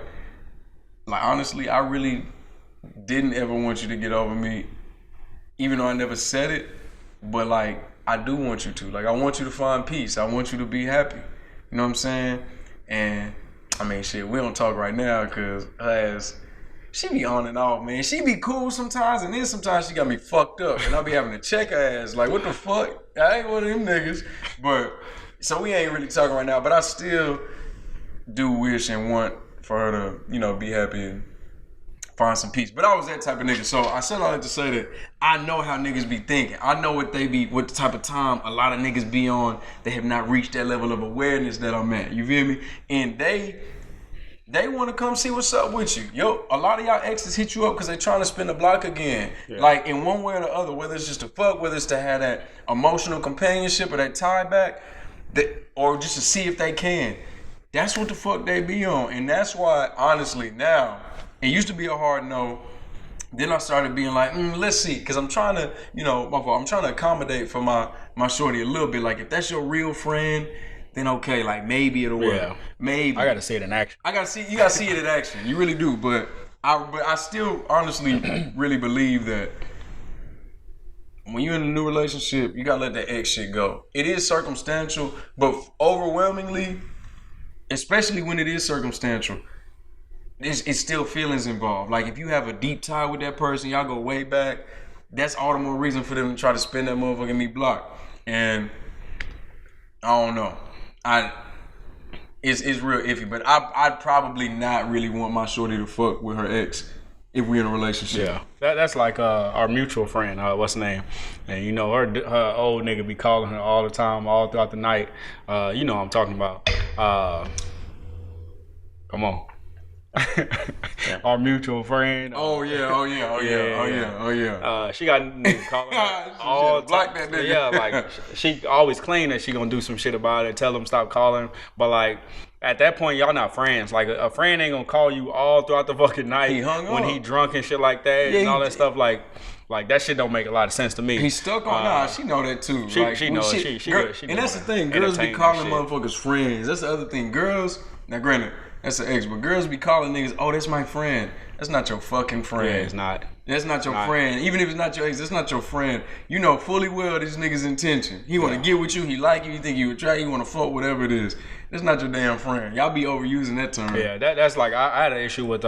honestly, I really didn't ever want you to get over me, even though I never said it. But, like, I do want you to. Like, I want you to find peace. I want you to be happy. You know what I'm saying? And, I mean, shit, we don't talk right now because her ass, she be on and off, man. She be cool sometimes, and then sometimes she got me fucked up. And I be having to check her ass. Like, what the fuck? I ain't one of them niggas. But, so we ain't really talking right now. But I still do wish and want for her to, be happy and find some peace. But I was that type of nigga. So I said all that to say that I know how niggas be thinking. I know what the type of time a lot of niggas be on. They have not reached that level of awareness that I'm at. You feel me? And they want to come see what's up with you. Yo, a lot of y'all exes hit you up because they trying to spin the block again. Yeah. Like in one way or the other, whether it's just to fuck, whether it's to have that emotional companionship or that tie back, or just to see if they can. That's what the fuck they be on. And that's why, honestly, now, it used to be a hard no. Then I started being like, let's see. Because I'm trying to, I'm trying to accommodate for my shorty a little bit. Like, if that's your real friend, then okay, like maybe it'll work. Yeah. Maybe. I gotta see it in action. You gotta see it in action. You really do. But I still honestly really believe that when you're in a new relationship, you gotta let that ex shit go. It is circumstantial, but overwhelmingly, especially when it is circumstantial, it's still feelings involved. Like if you have a deep tie with that person, y'all go way back, that's all the more reason for them to try to spin that motherfucking me block. And I don't know. It's real iffy, but I'd probably not really want my shorty to fuck with her ex if we're in a relationship. Yeah, that's like our mutual friend, what's her name? And her old nigga be calling her all the time, all throughout the night. You know what I'm talking about. Come on. Our mutual friend. Oh yeah. She got niggas calling her all block that nigga. Yeah, like she always claim that she gonna do some shit about it, tell them stop calling. But like at that point, y'all not friends. Like a friend ain't gonna call you all throughout the fucking night when he drunk and shit like that and all that stuff. Like that shit don't make a lot of sense to me. He's stuck on she know that too. She knows. And that's the thing. Girls be calling motherfuckers friends. That's the other thing. Girls, now granted, that's an ex, but girls be calling niggas, oh, that's my friend. That's not your fucking friend. Yeah, it's not. That's not your friend. Even if it's not your ex, that's not your friend. You know fully well this nigga's intention. He want to get with you. He like you. He think you attract you. He want to fuck, whatever it is. That's not your damn friend. Y'all be overusing that term. Yeah, that's like, I had an issue with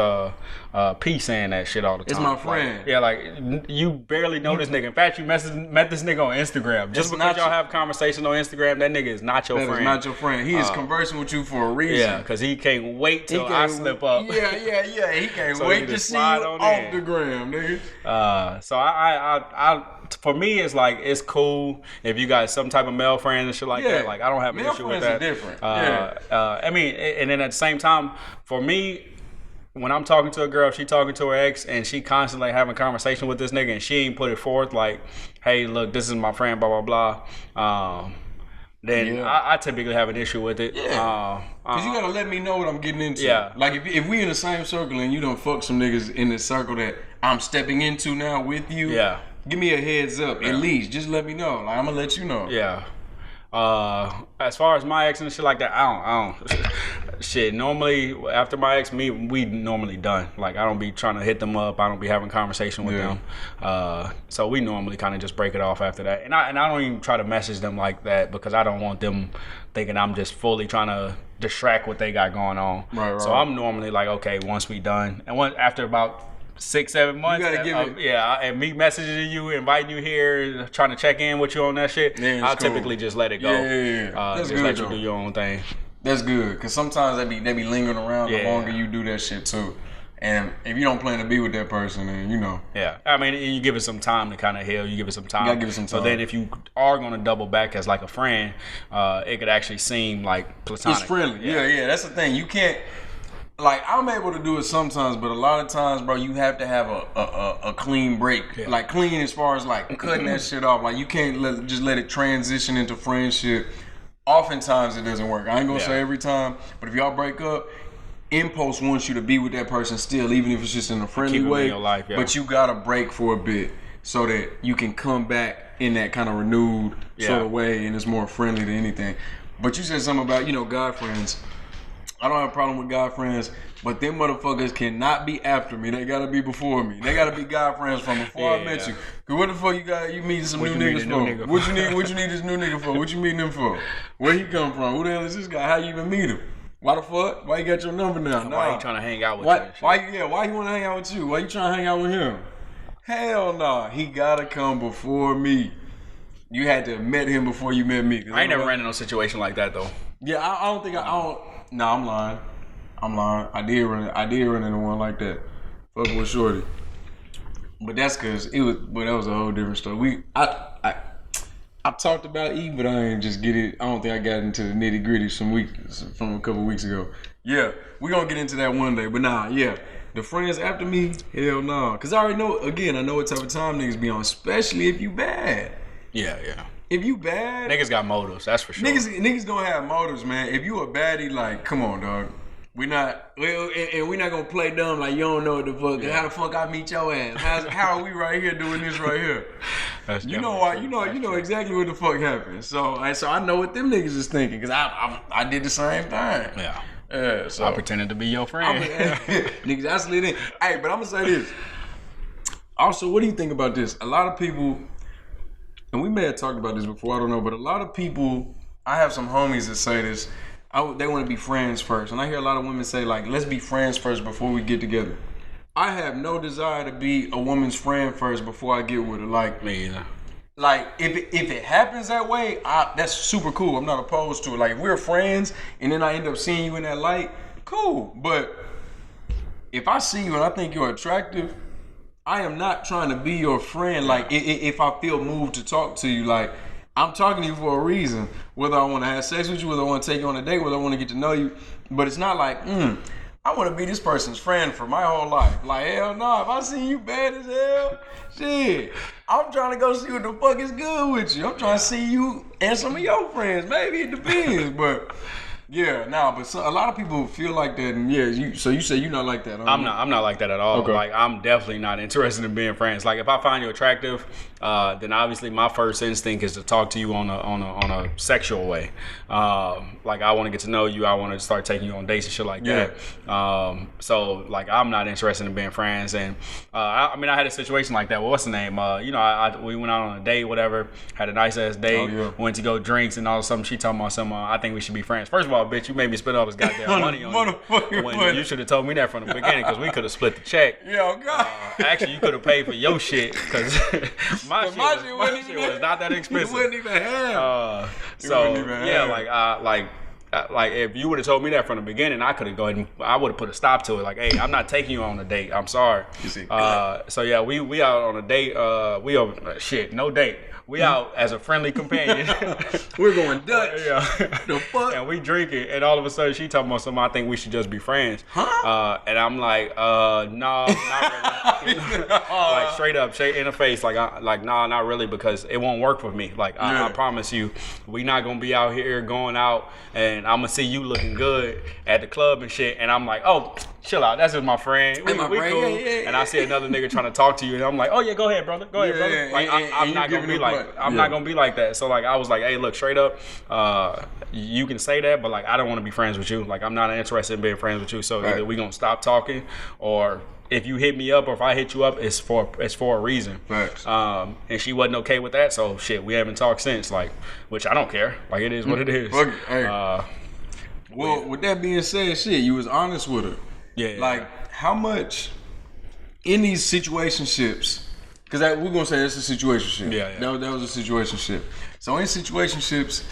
P saying that shit all the time. It's my friend. Like, yeah, like, you barely know this nigga. In fact, you met this nigga on Instagram. Just because y'all have conversation on Instagram, that nigga is not your friend. That is not your friend. He is conversing with you for a reason. Yeah, because he can't wait till I slip up. Yeah. He can't wait to see you off the gram, nigga. So I for me, it's like, it's cool if you got some type of male friend and shit like that. Like, I don't have an issue with that. Male friends are different. I mean, and then at the same time, for me, when I'm talking to a girl, she talking to her ex, and she constantly having conversation with this nigga, and she ain't put it forth like, hey, look, this is my friend, blah, blah, blah. Then I typically have an issue with it. Yeah. Because you got to let me know what I'm getting into. Yeah. Like, if we in the same circle and you don't fuck some niggas in the circle that I'm stepping into now with you, give me a heads up. At least. Just let me know. Like, I'm going to let you know. Yeah. As far as my ex and shit like that, I don't. Shit, normally after my ex, we normally done. Like, I don't be trying to hit them up. I don't be having conversation with them. So we normally kind of just break it off after that. And I don't even try to message them like that because I don't want them thinking I'm just fully trying to distract what they got going on. Right. So I'm normally like, okay, once we done, and after about 6-7 months, you gotta give it. And me messaging you, inviting you here, trying to check in with you on that shit, I'll typically just let it go. Yeah. That's just good, let you do your own thing. That's good, because sometimes they be lingering around the longer you do that shit too. And if you don't plan to be with that person, then you know. Yeah, I mean, you give it some time to kind of heal. You give it some time. You gotta give it some time. So then, if you are gonna double back as like a friend, it could actually seem like platonic. It's friendly. Yeah. That's the thing. You can't. Like, I'm able to do it sometimes, but a lot of times, bro, you have to have a clean break. Yeah. Like, clean as far as, like, cutting that shit off. Like, you can't just let it transition into friendship. Oftentimes, it doesn't work. I ain't gonna say every time, but if y'all break up, impulse wants you to be with that person still, even if it's just in a friendly way. In your life, But you gotta break for a bit so that you can come back in that kind of renewed sort of way, and it's more friendly than anything. But you said something about, guy friends. I don't have a problem with guy friends, but them motherfuckers cannot be after me. They gotta be before me. They gotta be guy friends from before I met you. Cause what the fuck you meeting some new niggas for? What you need this new nigga for? What you meeting him for? Where he come from? Who the hell is this guy? How you even meet him? Why the fuck? Why you got your number now? Why you trying to hang out with you? Why you wanna hang out with you? Why you trying to hang out with him? Hell nah. He gotta come before me. You had to have met him before you met me. I ain't never ran into no situation like that though. Yeah, I don't think I don't. No, I'm lying. I did run into one like that. fucking with Shorty. But that's because but that was a whole different story. I talked about E, but I ain't just get it. I don't think I got into the nitty gritty from a couple weeks ago. Yeah, we gonna get into that one day. But nah, yeah. The friends after me, hell no. Cause I already know, again, I know what type of time niggas be on, especially if you bad. Yeah. If you bad, Niggas got motives, that's for sure. Niggas gonna have motives, man. If you a baddie, like, come on, dog. We not gonna play dumb like you don't know what the fuck. Yeah. How the fuck I meet your ass? How are we right here doing this right here? You know why? You know exactly what the fuck happened. So I know what them niggas is thinking because I did the same thing. Yeah. So I pretended to be your friend. Niggas, I slid in. Hey, but I'm gonna say this. Also, what do you think about this? A lot of people, and we may have talked about this before, I don't know, but a lot of people, I have some homies that say this, they want to be friends first. And I hear a lot of women say, like, let's be friends first before we get together. I have no desire to be a woman's friend first before I get with her. Like, me either. Like, if it happens that way, that's super cool. I'm not opposed to it. Like, if we're friends and then I end up seeing you in that light, cool. But if I see you and I think you're attractive, I am not trying to be your friend. Like, if I feel moved to talk to you, like, I'm talking to you for a reason. Whether I want to have sex with you, whether I want to take you on a date, whether I want to get to know you. But it's not like, I want to be this person's friend for my whole life. Like, hell no, if I see you bad as hell, shit, I'm trying to go see what the fuck is good with you. I'm trying to see you and some of your friends. Maybe it depends, but yeah, but a lot of people feel like that, and so you say you're not like that, huh? I'm not like that at all. Okay. Like, I'm definitely not interested in being friends. Like, if I find you attractive, then obviously my first instinct is to talk to you on a sexual way. Like, I want to get to know you. I want to start taking you on dates and shit like that. So like, I'm not interested in being friends. And I had a situation like that. Well, what's the name? We went out on a date, whatever. Had a nice ass date. Oh, yeah. Went to go drinks and all of a sudden she told me something. I think we should be friends. First of all, bitch, you made me spend all this goddamn money on you. When you should have told me that from the beginning because we could have split the check. Yeah, God. Actually, you could have paid for your shit because my shit was not that expensive. You wouldn't even have. Like if you would have told me that from the beginning, I could have I would have put a stop to it. Like, hey, I'm not taking you on a date. I'm sorry. So yeah, we out on a date. No date. We out as a friendly companion. We're going Dutch. Yeah. The fuck? And we drinking, and all of a sudden she talking about something. I think we should just be friends. Huh? And I'm like, no, not really. Like straight up, straight in the face. Like, nah, not really, because it won't work for me. Like, I promise you, we not gonna be out here going out, and I'm gonna see you looking good at the club and shit. And I'm like, oh, chill out. That's just my friend. We cool. Yeah. And I see another nigga trying to talk to you, and I'm like, oh yeah, go ahead, brother. Go ahead, brother. Like, I'm not gonna be like. I'm not gonna be like that. So like, I was like, hey, look, straight up, you can say that, but like, I don't want to be friends with you. Like, I'm not interested in being friends with you. So either we gonna stop talking, or if you hit me up or if I hit you up, it's for a reason. Facts. And she wasn't okay with that. So shit, we haven't talked since. Like, which I don't care. Like, it is what it is. Fuck it. Hey. Well, with that being said, shit, you was honest with her. Yeah. Like, how much in these situationships? Because we're going to say that's a situationship. Yeah. That was a situationship. So in situationships,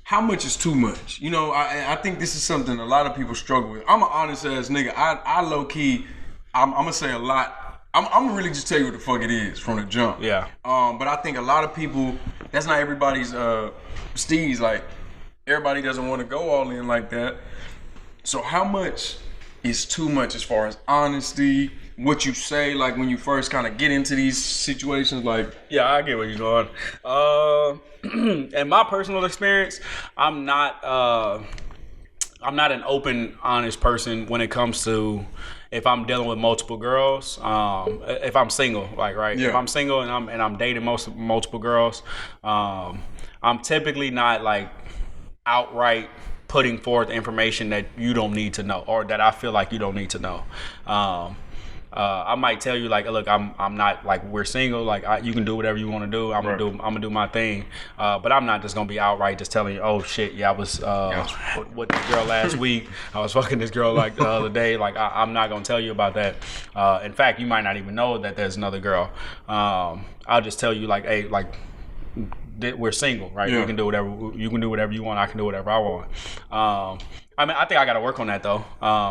how much is too much? You know, I think this is something a lot of people struggle with. I'm an honest ass nigga. I low key, I'm going to say a lot. I'm going to really just tell you what the fuck it is from the jump. Yeah. But I think a lot of people, that's not everybody's steez. Like, everybody doesn't want to go all in like that. So how much is too much as far as honesty? What you say, like when you first kind of get into these situations, like yeah, I get where you're going. In my personal experience, I'm not an open, honest person when it comes to if I'm dealing with multiple girls. If I'm single, like if I'm single and I'm dating multiple girls, I'm typically not like outright putting forth information that you don't need to know or that I feel like you don't need to know. I might tell you like, look, I'm not like we're single. Like you can do whatever you want to do. I'm gonna do my thing. But I'm not just gonna be outright just telling you, oh shit, yeah, I was with this girl last week. I was fucking this girl like the other day. Like I'm not gonna tell you about that. In fact, you might not even know that there's another girl. I'll just tell you like, hey, like we're single, right? Yeah. We can do whatever you can do whatever you want. I can do whatever I want. I mean, I think I got to work on that though,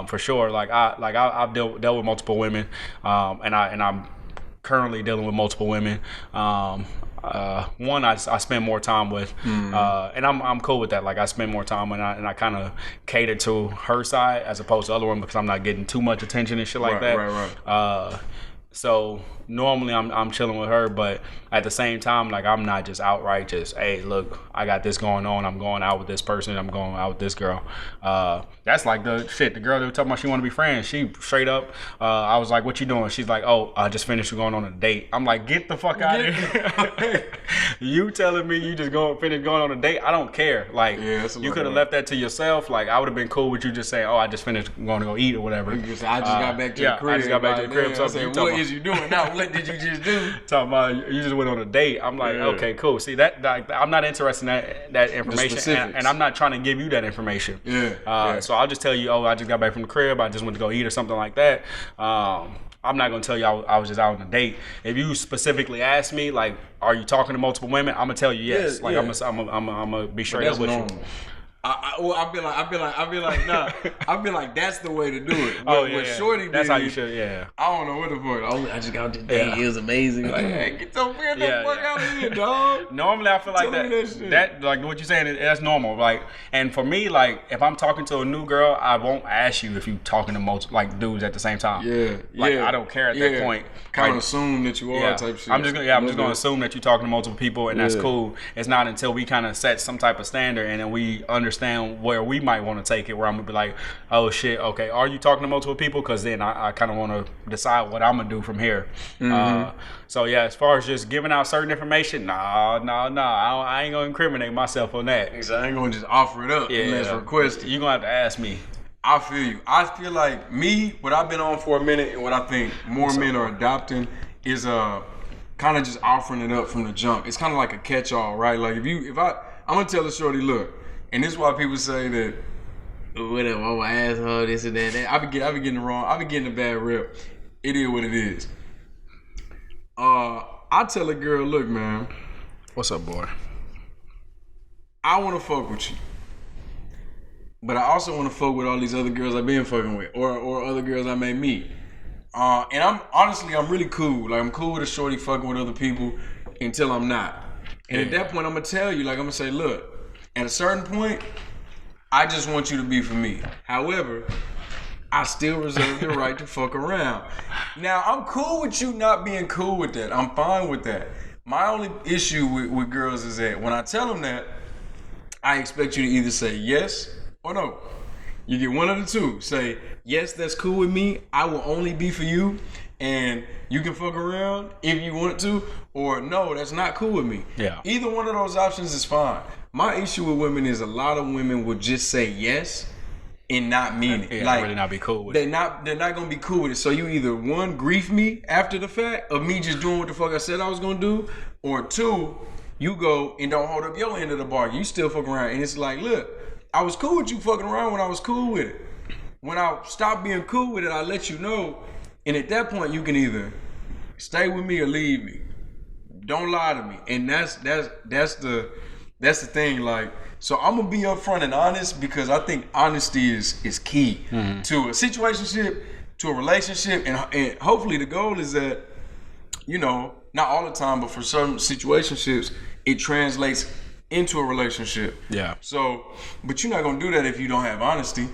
for sure. I've dealt with multiple women, and I'm currently dealing with multiple women. One I spend more time with, and I'm cool with that. Like, I spend more time and I kind of cater to her side as opposed to the other one because I'm not getting too much attention and shit like that. Right. So normally I'm chilling with her, but at the same time, like, I'm not just outright just, hey, look, I got this going on. I'm going out with this person. I'm going out with this girl. That's like the girl that was talking about she want to be friends. She straight up, I was like, what you doing? She's like, oh, I just finished going on a date. I'm like, get the fuck out of here. You telling me you just finished going on a date? I don't care. Like, you could have left that to yourself. Like, I would have been cool with you just saying, oh, I just finished going to go eat or whatever. I just got back to the crib. I just got back to the crib. So I said, what is you doing now? What did you just do? Talking about you just went on a date. I'm like, okay, cool. See, that like, I'm not interested in that information, and I'm not trying to give you that information. So I'll just tell you, oh, I just got back from the crib. I just went to go eat or something like that. I'm not gonna tell you I was just out on a date. If you specifically ask me, like, are you talking to multiple women? I'm gonna tell you yes. I'm gonna be straight up with you. I'll be like, nah. I'll be like, that's the way to do it. What Shorty did, that's how you should, I don't know what the fuck. Oh, I just got this date. It was amazing. Like, hey, get the fuck out of here, dog. Normally, I feel like that like what you're saying, that's normal. Like, and for me, like, if I'm talking to a new girl, I won't ask you if you talking to multiple like dudes at the same time. I don't care at that point. Kind of assume that you are type shit. I'm just gonna assume that you're talking to multiple people, and that's cool. It's not until we kind of set some type of standard and then we understand where we might want to take it, where I'm gonna be like, oh shit, okay, are you talking to multiple people? Because then I kind of want to decide what I'm gonna do from here. So yeah, as far as just giving out certain information, no, I ain't gonna incriminate myself on that. So I ain't gonna just offer it up unless requested. You're gonna have to ask me. I feel you. I feel like what I've been on for a minute and what I think more men are adopting is kind of just offering it up from the jump. It's kind of like a catch-all, right? Like I'm gonna tell a shorty, look, and this is why people say that whatever, I'm an asshole, this and that. I be getting it wrong. I be getting a bad rep. It is what it is. I tell a girl, look, man. What's up, boy? I want to fuck with you. But I also want to fuck with all these other girls I've been fucking with, or other girls I may meet. And I'm really cool. Like, I'm cool with a shorty fucking with other people until I'm not. And at that point, I'm gonna tell you, like, I'm gonna say, look, at a certain point, I just want you to be for me. However, I still reserve the right to fuck around. Now, I'm cool with you not being cool with that. I'm fine with that. My only issue with girls is that when I tell them that, I expect you to either say yes or no. You get one of the two. Say, yes, that's cool with me. I will only be for you. And you can fuck around if you want to. Or no, that's not cool with me. Yeah. Either one of those options is fine. My issue with women is a lot of women will just say yes and not mean it. Like, really not be cool with it. They're not gonna be cool with it. So you either one, grief me after the fact of me just doing what the fuck I said I was gonna do, or two, you go and don't hold up your end of the bargain. You still fuck around. And it's like, look, I was cool with you fucking around when I was cool with it. When I stopped being cool with it, I let you know. And at that point, you can either stay with me or leave me. Don't lie to me. And that's the thing. Like, so I'm gonna be upfront and honest because I think honesty is key to a situationship, to a relationship, and hopefully the goal is that, you know, not all the time, but for certain situationships, it translates into a relationship. Yeah. So, but you're not gonna do that if you don't have honesty.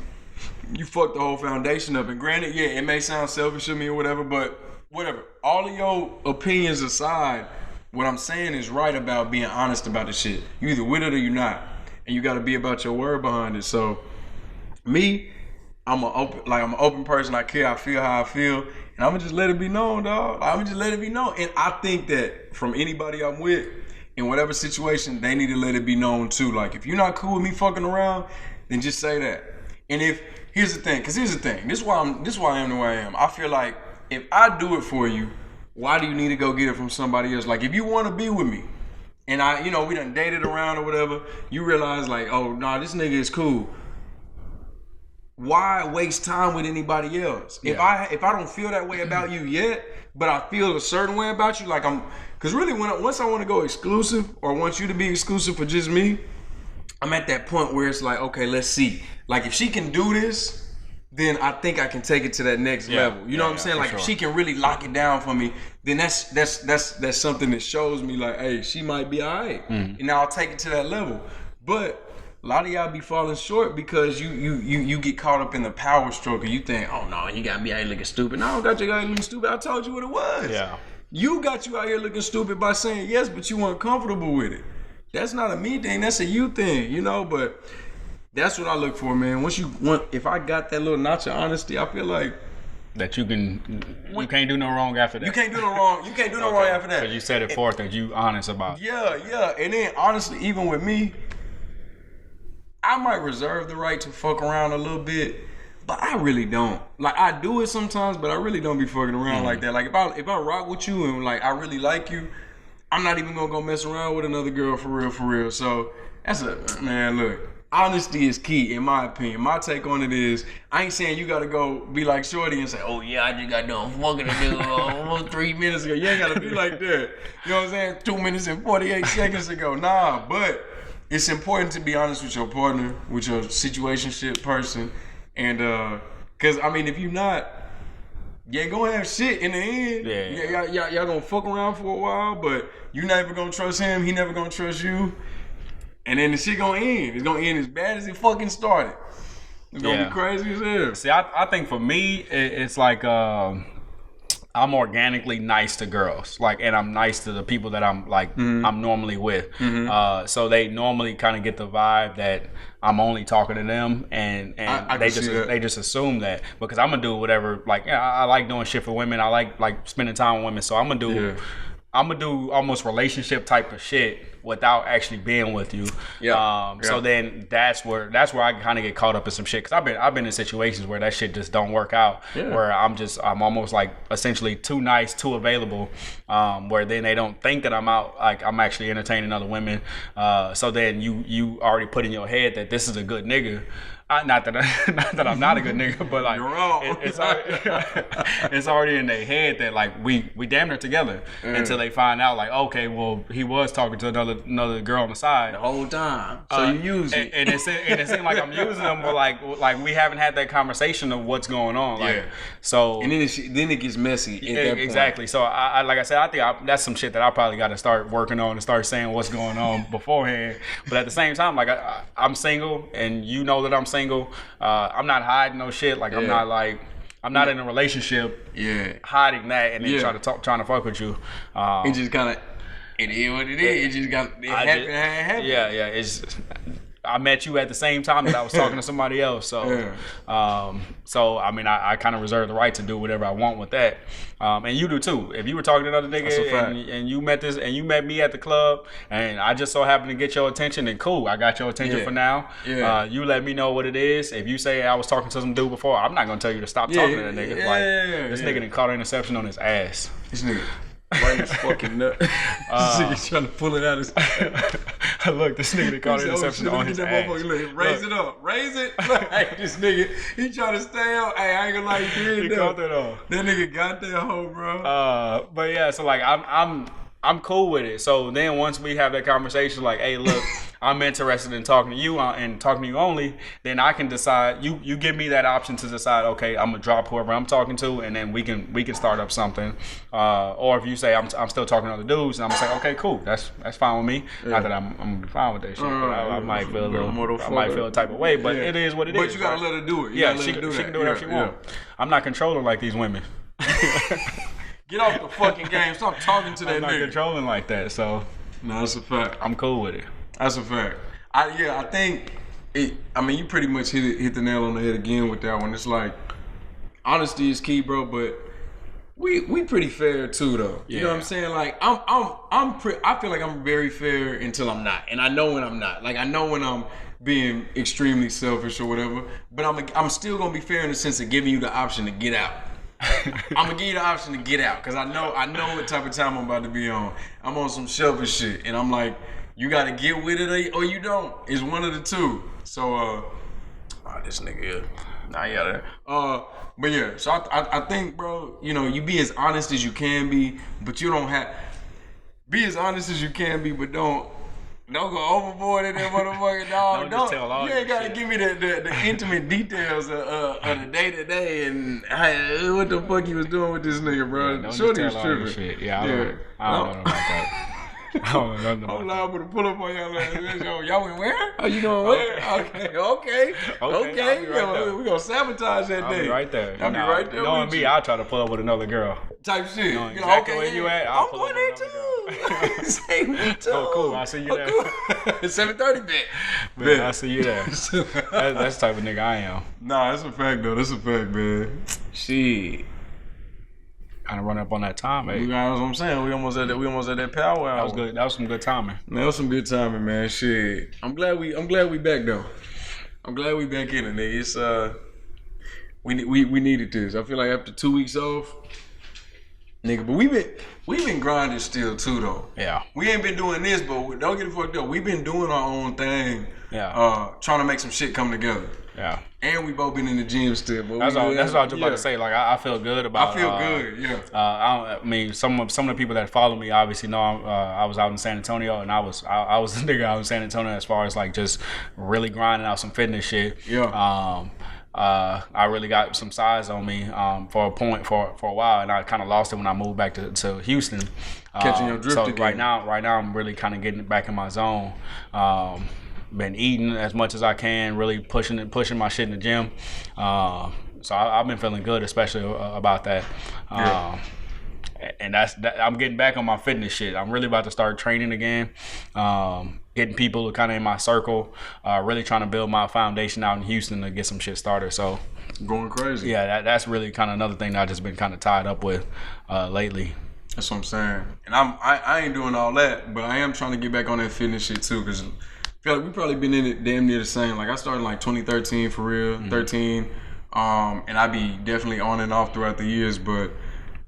You fuck the whole foundation up. And granted, yeah, it may sound selfish of me or whatever, but whatever. All of your opinions aside, what I'm saying is right about being honest about the shit. You either with it or you're not. And you gotta be about your word behind it. So, me, I'm an open person. I care. I feel how I feel. And I'm gonna just let it be known, dog. I'm gonna just let it be known. And I think that from anybody I'm with, in whatever situation, they need to let it be known too. Like, if you're not cool with me fucking around, then just say that. And here's the thing. This is why I am the way I am. I feel like if I do it for you, why do you need to go get it from somebody else? Like, if you want to be with me, and we done dated around or whatever, you realize like, oh, nah, this nigga is cool. why waste time with anybody else? Yeah. If I don't feel that way about you yet, but I feel a certain way about you, like because really once I want to go exclusive or want you to be exclusive for just me, I'm at that point where it's like, okay, let's see. Like if she can do this, then I think I can take it to that next level. You know what I'm saying? Like sure. if she can really lock it down for me, then that's something that shows me like, hey, she might be all right. And now I'll take it to that level. But a lot of y'all be falling short because you get caught up in the power stroke and you think, oh no, you got me out here looking stupid. No, I don't got you out here looking stupid. I told you what it was. Yeah. You got you out here looking stupid by saying yes, but you weren't comfortable with it. That's not a me thing, that's a you thing, you know, but that's what I look for, man. If I got that little notch of honesty, I feel like that you can't do no wrong after that. You can't do no wrong. You can't do no wrong after that. Because you set it forth that you honest about. Yeah. And then honestly, even with me, I might reserve the right to fuck around a little bit, but I really don't. Like I do it sometimes, but I really don't be fucking around like that. Like if I rock with you and like I really like you, I'm not even gonna go mess around with another girl for real. So that's man, look. Honesty is key, in my opinion. My take on it is, I ain't saying you gotta go be like Shorty and say, oh yeah, I just got done fucking a dude almost 3 minutes ago. You ain't gotta be like that. You know what I'm saying? 2 minutes and 48 seconds ago. Nah, but it's important to be honest with your partner, with your situationship person. And, cause I mean, if you not, you ain't gonna have shit in the end. Yeah. Y'all gonna fuck around for a while, but you never gonna trust him, he never gonna trust you. And then the shit gonna end. It's gonna end as bad as it fucking started. It's gonna be crazy as hell. See, I think for me, it's like I'm organically nice to girls, like, and I'm nice to the people that I'm like I'm normally with. So they normally kind of get the vibe that I'm only talking to them, and they just assume that because I'm gonna do whatever. Like, I like doing shit for women. I like spending time with women. So I'm gonna do almost relationship type of shit without actually being with you. So then that's where I kind of get caught up in some shit, because I've been in situations where that shit just don't work out, where I'm almost like essentially too nice, too available, where then they don't think that I'm out, like I'm actually entertaining other women. So then you already put in your head that this is a good nigga. Not that I'm not a good nigga, but like you're wrong. It's already in their head that like we damn near together until they find out like, okay, well he was talking to another girl on the side the whole time. So you use it, and it seemed like I'm using them, but like we haven't had that conversation of what's going on. Like so, and then it gets messy. Exactly. So I like I said, I think that's some shit that I probably got to start working on and start saying what's going on beforehand. But at the same time, like I'm single, and you know that I'm single. I'm not hiding no shit. Like I'm not in a relationship. Hiding that and then trying to fuck with you. It just kind of it is what it is. It just got it happened. Yeah. It's. I met you at the same time that I was talking to somebody else, so so I mean I kind of reserve the right to do whatever I want with that, and you do too. If you were talking to another nigga and you met me at the club, and I just so happened to get your attention, then cool, I got your attention for now. You let me know what it is. If you say I was talking to some dude before, I'm not gonna tell you to stop talking to that nigga. This nigga done caught an interception on his ass. This nigga. Right in his fucking nut. This nigga trying to pull it out his Look, this nigga caught an interception on his ass. Look, raise it up. Raise it. Hey, this nigga, he trying to stay up. Hey, I ain't gonna lie, he caught that off. That nigga got that hoe, bro. But yeah, so like I'm cool with it. So then once we have that conversation, like, hey, look, I'm interested in talking to you and talking to you only, then I can decide. You give me that option to decide. Okay, I'm gonna drop whoever I'm talking to, and then we can start up something. Or if you say I'm still talking to other dudes, and I'm gonna say, okay, cool, that's fine with me. Not that I'm gonna be fine with that shit, but I might feel a type of way. But it is what it is. But you gotta let her do it. She can do whatever she wants. I'm not controlling like these women. Get off the fucking game. Stop talking to that nigga. I'm not controlling like that, so. No, that's a fact. I'm cool with it. That's a fact. I think it. I mean, you pretty much hit the nail on the head again with that one. It's like honesty is key, bro. But we pretty fair too, though. You know what I'm saying? Like I feel like I'm very fair until I'm not, and I know when I'm not. Like I know when I'm being extremely selfish or whatever. But I'm still gonna be fair in the sense of giving you the option to get out. I'm gonna give you the option to get out because I know what type of time I'm about to be on. I'm on some selfish shit, and I'm like, you gotta get with it or you don't. It's one of the two. So, this nigga here. Nah, yeah. But yeah, so I think, bro, you know, you be as honest as you can be, but you don't have be as honest as you can be, but don't go overboard in that motherfucking dog. Don't just tell all You ain't your gotta shit. give me the intimate details of the day to day and what the fuck you was doing with this nigga, bro. Don't Shorty just was tell all your tripping. shit. Yeah, I don't know about that. I don't know nothing I'm about liable to pull up on y'all like this. Yo, y'all went where? Are you going where? Okay. I'll be right there. We gonna sabotage that I'll day. be right there. I'll be right there. Knowing with me, you. I'll try to pull up with another girl. Type shit. Knowing You know, exactly okay, where you at, I'm pull going up there with another too. Say me too. Oh, cool. I'll see you there. It's 7:30 bet. Man, I'll see you there. That's the type of nigga I am. Nah, that's a fact though. That's a fact, man. Shit. Kind of run up on that time, That's man. what I'm saying. We almost at that power hour. That was good. That was some good timing. Man, that was some good timing, man. Shit. I'm glad we back though. I'm glad we back in it, nigga. It's we needed this. I feel like after 2 weeks off, nigga, but we been grinding still too though. Yeah. We ain't been doing this, but don't get it fucked up. We been doing our own thing. Yeah. Trying to make some shit come together. Yeah. And we both been in the gym still. But That's all I was just about yeah. to say. Like I feel good about. I feel good. Yeah. I mean, some of the people that follow me obviously know I was out in San Antonio, and I was the nigga out in San Antonio as far as like just really grinding out some fitness shit. Yeah. I really got some size on me for a while, and I kind of lost it when I moved back to Houston. Catching your drift so again. right now I'm really kind of getting back in my zone. Been eating as much as I can, really pushing my shit in the gym. So I've been feeling good, especially about that. And I'm getting back on my fitness shit. I'm really about to start training again. Getting people kind of in my circle, really trying to build my foundation out in Houston to get some shit started. So Going crazy. yeah, that's really kind of another thing that I've just been kind of tied up with lately. That's what I'm saying. And I ain't doing all that, but I am trying to get back on that fitness shit too, because I feel like we probably been in it damn near the same. Like I started in like 2013 for real, 13. And I be definitely on and off throughout the years, but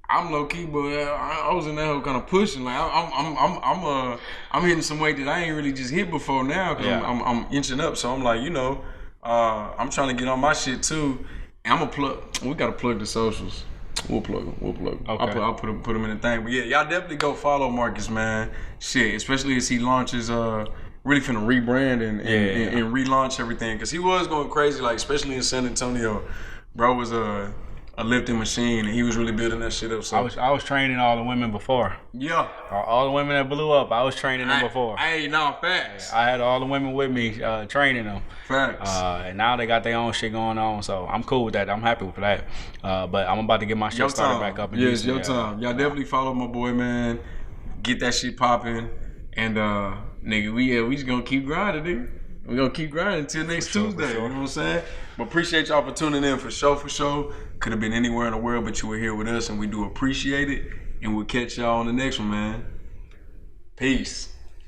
I'm low key, but I was in that whole kind of pushing. Like I'm hitting some weight that I ain't really just hit before now, because I'm inching up. So I'm like, you know, I'm trying to get on my shit too. And we gotta plug the socials. We'll plug them. Okay. I'll put them in the thing. But yeah, y'all definitely go follow Marcus, man. Shit, especially as he launches, really finna rebrand and relaunch everything. Cause he was going crazy, like especially in San Antonio. Bro was a lifting machine, and he was really building that shit up. So I was training all the women before. yeah, All the women that blew up, I was training them before. Hey, no, facts. I had all the women with me training them. Facts. And now they got their own shit going on, so I'm cool with that. I'm happy with that. But I'm about to get my shit started back up in Yes, Houston. your time. Y'all definitely follow my boy, man. Get that shit popping. And nigga, we just gonna keep grinding, nigga. We gonna keep grinding until next Tuesday. You know what I'm saying? But appreciate y'all for tuning in for sure. Could have been anywhere in the world, but you were here with us, and we do appreciate it. And we'll catch y'all on the next one, man. Peace.